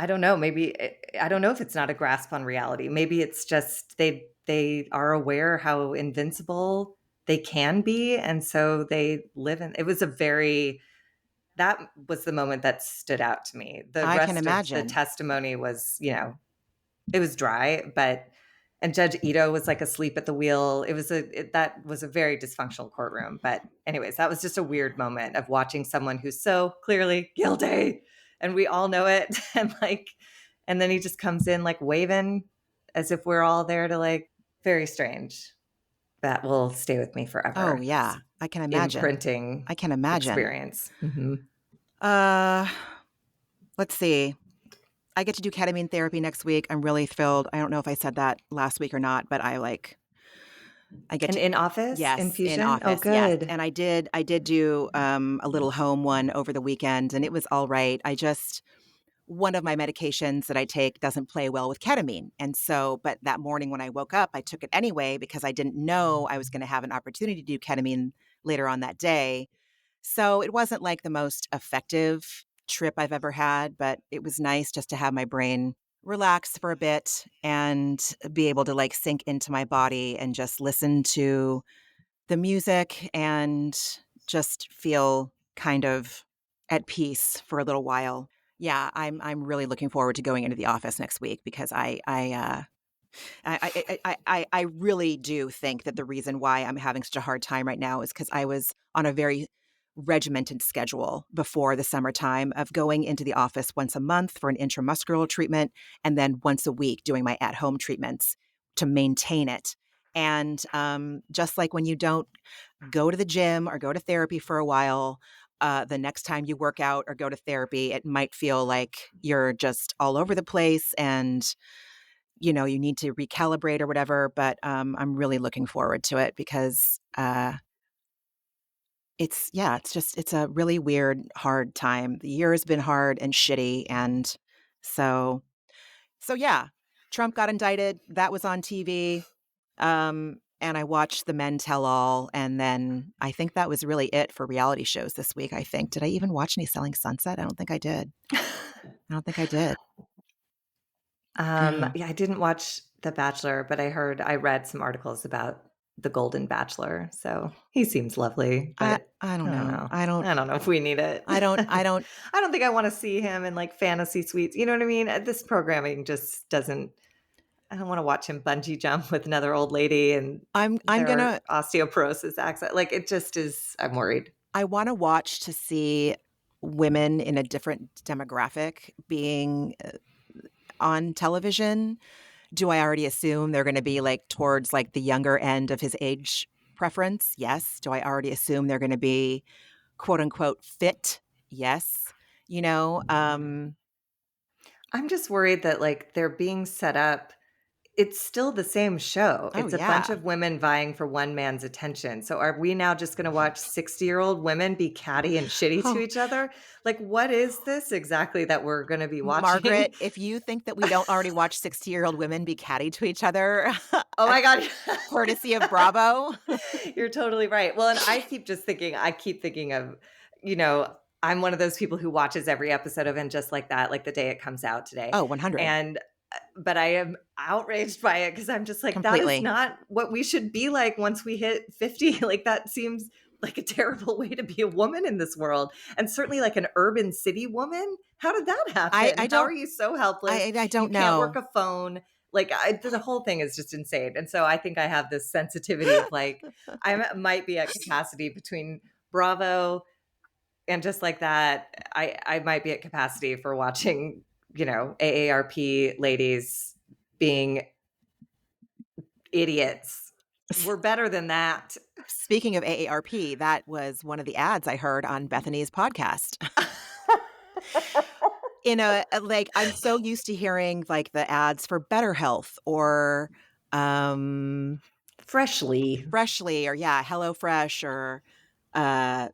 I don't know. Maybe I don't know if it's not a grasp on reality. Maybe it's just they are aware how invincible they can be, and so they live in. It was that was the moment that stood out to me. The I can rest of the imagine. testimony was, it was dry, and Judge Ito was like asleep at the wheel. That was a very dysfunctional courtroom. But anyways, that was just a weird moment of watching someone who's so clearly guilty and we all know it. And then he just comes in like waving as if we're all there to very strange. That will stay with me forever. Oh yeah, I can imagine. Imprinting. I can imagine. Experience. Mm-hmm. Let's see. I get to do ketamine therapy next week. I'm really thrilled. I don't know if I said that last week or not, but I get to in office? Yes, Infusion? in office. Oh, good. Yes. And I did do a little home one over the weekend, and it was all right. One of my medications that I take doesn't play well with ketamine. And so, but that morning when I woke up, I took it anyway because I didn't know I was going to have an opportunity to do ketamine later on that day. So it wasn't like the most effective trip I've ever had, but it was nice just to have my brain relax for a bit and be able to sink into my body and just listen to the music and just feel kind of at peace for a little while. Yeah, I'm really looking forward to going into the office next week because I really do think that the reason why I'm having such a hard time right now is because I was on a very regimented schedule before the summertime of going into the office once a month for an intramuscular treatment and then once a week doing my at-home treatments to maintain it. And just like when you don't go to the gym or go to therapy for a while, the next time you work out or go to therapy, it might feel like you're just all over the place and you need to recalibrate or whatever. But I'm really looking forward to it because it's a really weird, hard time. The year has been hard and shitty. And so yeah, Trump got indicted. That was on TV. And I watched The Men Tell All. And then I think that was really it for reality shows this week, I think. Did I even watch any Selling Sunset? I don't think I did. Yeah, I didn't watch The Bachelor, but I read some articles about the Golden Bachelor. So he seems lovely, but I don't know. I don't know if we need it. I don't I don't think I want to see him in fantasy suites. You know what I mean? This programming just doesn't. I don't want to watch him bungee jump with another old lady and I'm gonna osteoporosis accident. It just is. I'm worried. I want to watch to see women in a different demographic being on television. Do I already assume they're going to be towards the younger end of his age preference? Yes. Do I already assume they're going to be quote unquote fit? Yes. I'm just worried that they're being set up. it's still the same show. Oh, It's a bunch yeah. of women vying for one man's attention. So are we now just going to watch 60-year-old women be catty and shitty to Oh, each other? Like, what is this exactly that we're going to be Margaret, watching? if you think that we don't already watch 60-year-old women be catty to each other, Oh my God. courtesy of Bravo. You're totally right. Well, and I keep thinking of, you know, I'm one of those people who watches every episode of And Just Like That, like the day it comes out today. Oh, 100. And, but I am outraged by it because I'm just like, that is Completely. not what we should be like once we hit 50. Like, that seems like a terrible way to be a woman in this world. And certainly like an urban city woman. How did that happen? I How are don't you so helpless? I You don't can't work know. a phone. Like, the whole thing is just insane. And so I think I have this sensitivity of like, might be at capacity between Bravo and Just Like That. I might be at capacity for watching, AARP ladies being idiots. We're better than that. Speaking of AARP, that was one of the ads I heard on Bethenny's podcast. Like, I'm so used to hearing like the ads for Better Health or Freshly. Freshly or HelloFresh or uh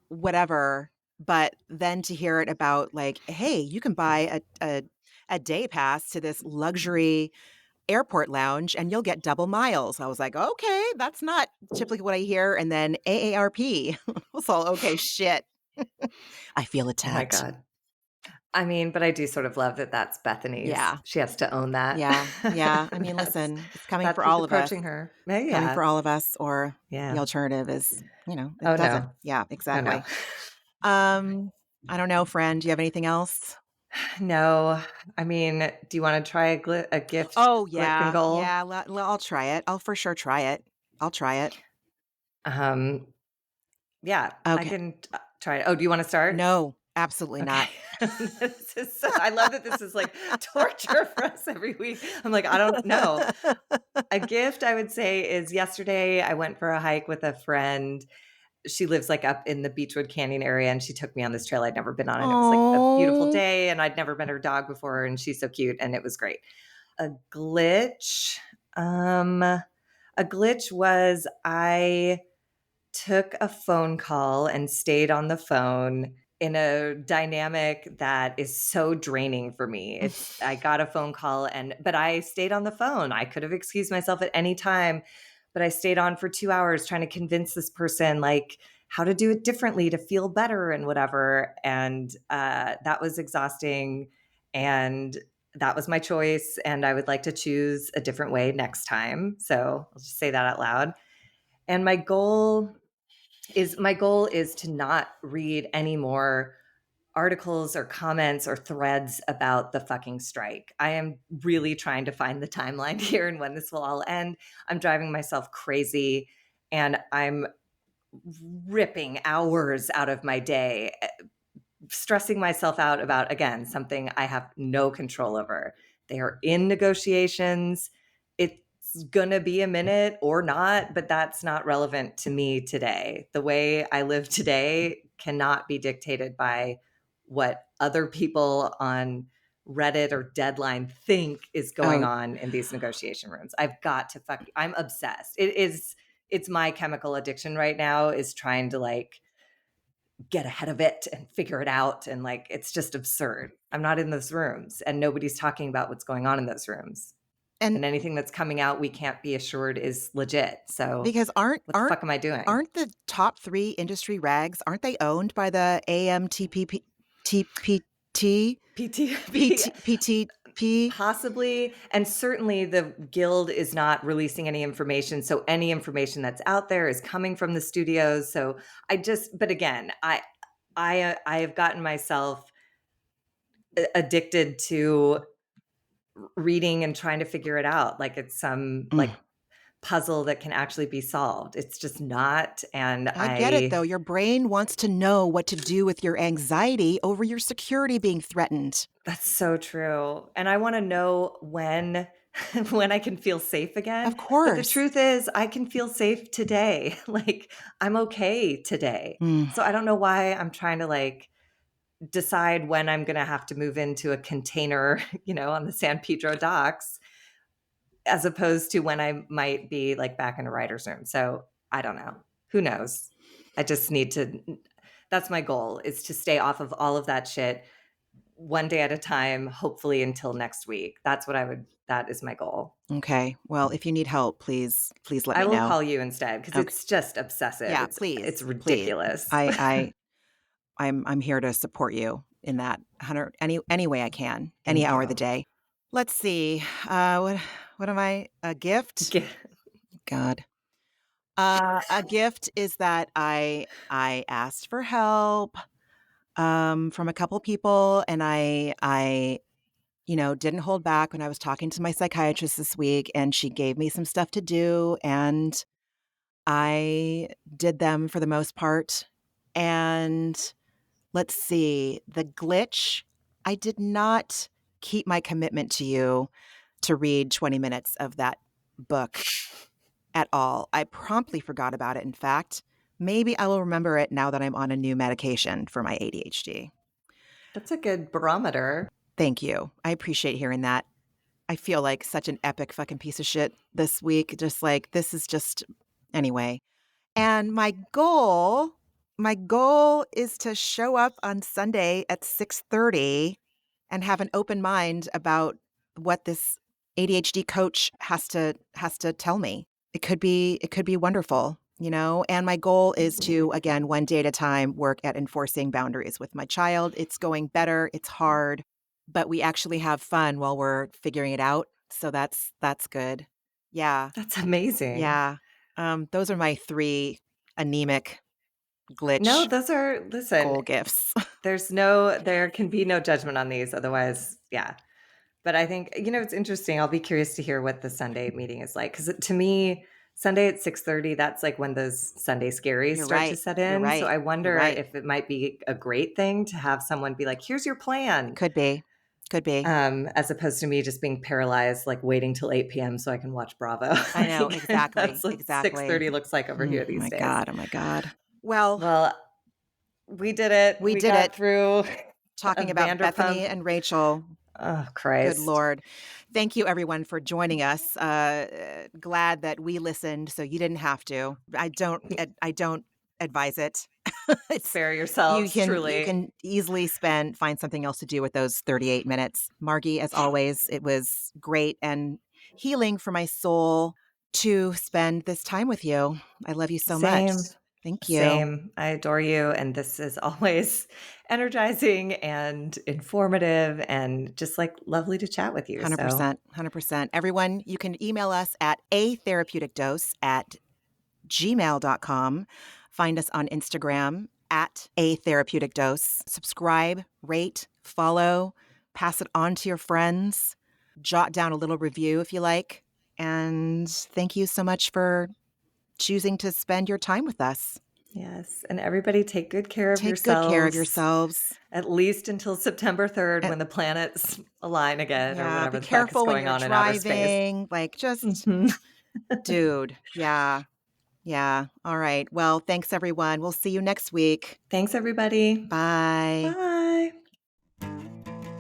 whatever. But then to hear it about like, hey, you can buy a day pass to this luxury airport lounge and you'll get double miles. I was like, okay, that's not typically what I hear. And then AARP was all, okay, shit. I feel Oh my attacked. God. I mean, but I do sort of love that that's Bethany's. Yeah. She has to own that. Yeah. Yeah. I mean, that's listen, it's coming that's for who's all of us. approaching her. Yeah, Coming for yeah. all of us, or the Yeah. alternative is, it Oh doesn't. no. Yeah, Oh no. exactly. I don't know, friend. Do you have anything else? No. I mean, do you want to try a gift Oh, glitch and yeah. goal? Yeah. I'll try it. I'll for sure try it. I'll try it. Um, yeah, I Okay. can try it. Oh, do you want to start? No, absolutely not. Okay. I love that this is like torture for us every week. I'm like, I don't know. A gift I would say is yesterday I went for a hike with a friend. She lives like up in the Beechwood Canyon area and she took me on this trail I'd never been on. And it was like a beautiful Oh. day and I'd never met her dog before and she's so cute and it was great. A glitch. A glitch was I took a phone call and stayed on the phone in a dynamic that is so draining for me. I got a phone call but I stayed on the phone. I could have excused myself at any time, but I stayed on for 2 hours trying to convince this person like how to do it differently to feel better and whatever. And that was exhausting. And that was my choice. And I would like to choose a different way next time. So I'll just say that out loud. And my goal is to not read any more articles or comments or threads about the fucking strike. I am really trying to find the timeline here and when this will all end. I'm driving myself crazy and I'm ripping hours out of my day, stressing myself out about, again, something I have no control over. They are in negotiations. It's going to be a minute or not, but that's not relevant to me today. The way I live today cannot be dictated by what other people on Reddit or Deadline think is going Oh, on in these negotiation rooms. I've got to I'm obsessed. It's my chemical addiction right now is trying to like get ahead of it and figure it out. And like, it's just absurd. I'm not in those rooms and nobody's talking about what's going on in those rooms. and And anything that's coming out, we can't be assured is legit. So because aren't what the aren't fuck am I doing? aren't the top 3 industry rags, aren't they owned by the AMTP TPT PTP, PTP? possibly. And certainly the guild is not releasing any information. So any information that's out there is coming from the studios. So but again, I have gotten myself addicted to reading and trying to figure it out like it's some like puzzle that can actually be solved. It's just not. And I get it, though. Your brain wants to know what to do with your anxiety over your security being threatened. that's so true. And I want to know when when I can feel safe Of again. But the course. truth is I can feel safe today. Like I'm okay today. Mm. So I don't know why I'm trying to like decide when I'm going to have to move into a container, on the San Pedro docks. as opposed to when I might be like back in a writer's room. So I don't know. Who knows? I just need to, that's my goal, is to stay off of all of that shit one day at a time, hopefully until next week. That is my goal. Okay. Well, if you need help, please let I me will know. call you instead because Okay. it's just obsessive. Yeah, It's please. ridiculous. I'm here to support you in that any way I can, any Thank hour of the you. day. Let's see. What am I? A gift? God. A gift is that I asked for help from a couple people, and I didn't hold back when I was talking to my psychiatrist this week, and she gave me some stuff to do, and I did them for the most part. And let's see, the glitch, I did not keep my commitment to you to read 20 minutes of that book at all. I promptly forgot about it, in fact. Maybe I will remember it now that I'm on a new medication for my ADHD. That's a good barometer. Thank you. I appreciate hearing that. I feel like such an epic fucking piece of shit this week. Just like, this is just, anyway. And my goal is to show up on Sunday at 6:30 and have an open mind about what this ADHD coach has to tell me. It could be wonderful, and my goal is to, again, one day at a time, work at enforcing boundaries with my child. It's going better. It's hard, but we actually have fun while we're figuring it out. So that's good. Yeah. That's amazing. Yeah. Those are my 3 anemic glitch No, those are, goal listen, gifts. there can be no judgment on these. Otherwise, yeah. But I think, it's interesting. I'll be curious to hear what the Sunday meeting is like. Because to me, Sunday at 6:30, that's like when those Sunday scaries You're start to right. set You're in. right. So I You're wonder right. if it might be a great thing to have someone be like, here's your plan. Could be. As opposed to me just being paralyzed, like waiting till 8 p.m. so I can watch Bravo. I know, Like, exactly. that's what 6:30 looks like over here these days. Oh my God. Well, We did it. We did got it. through Talking a about Vanderpump. Bethenny and Rachel. Oh, Christ. Good Lord. Thank you, everyone, for joining us. Glad that we listened so you didn't have to. I don't advise it. Spare yourselves, truly. You can easily find something else to do with those 38 minutes. Margee, as always, it was great and healing for my soul to spend this time with you. I love you so much. Thank you. Same. I adore you. And this is always energizing and informative and just like lovely to chat with you. 100%. 100%. Everyone, you can email us at atherapeuticdose@gmail.com. Find us on Instagram at A Therapeutic Dose. Subscribe, rate, follow, pass it on to your friends. Jot down a little review if you like. And thank you so much for choosing to spend your time with us. Yes. And everybody take good care of yourselves. Take good care of yourselves. At least until September 3rd when the planets align again or whatever the fuck is going on in outer space. Like, just, dude. Yeah. Yeah. All right. Well, thanks, everyone. We'll see you next week. Thanks, everybody. Bye. Bye.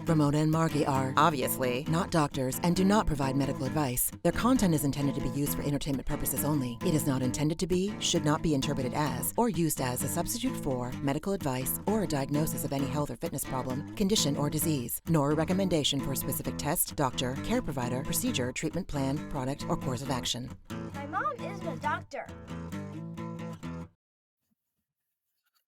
Ramona and Margee are, obviously, not doctors and do not provide medical advice. Their content is intended to be used for entertainment purposes only. It is not intended to be, should not be interpreted as, or used as a substitute for medical advice or a diagnosis of any health or fitness problem, condition, or disease, nor a recommendation for a specific test, doctor, care provider, procedure, treatment plan, product, or course of action. My mom isn't a doctor.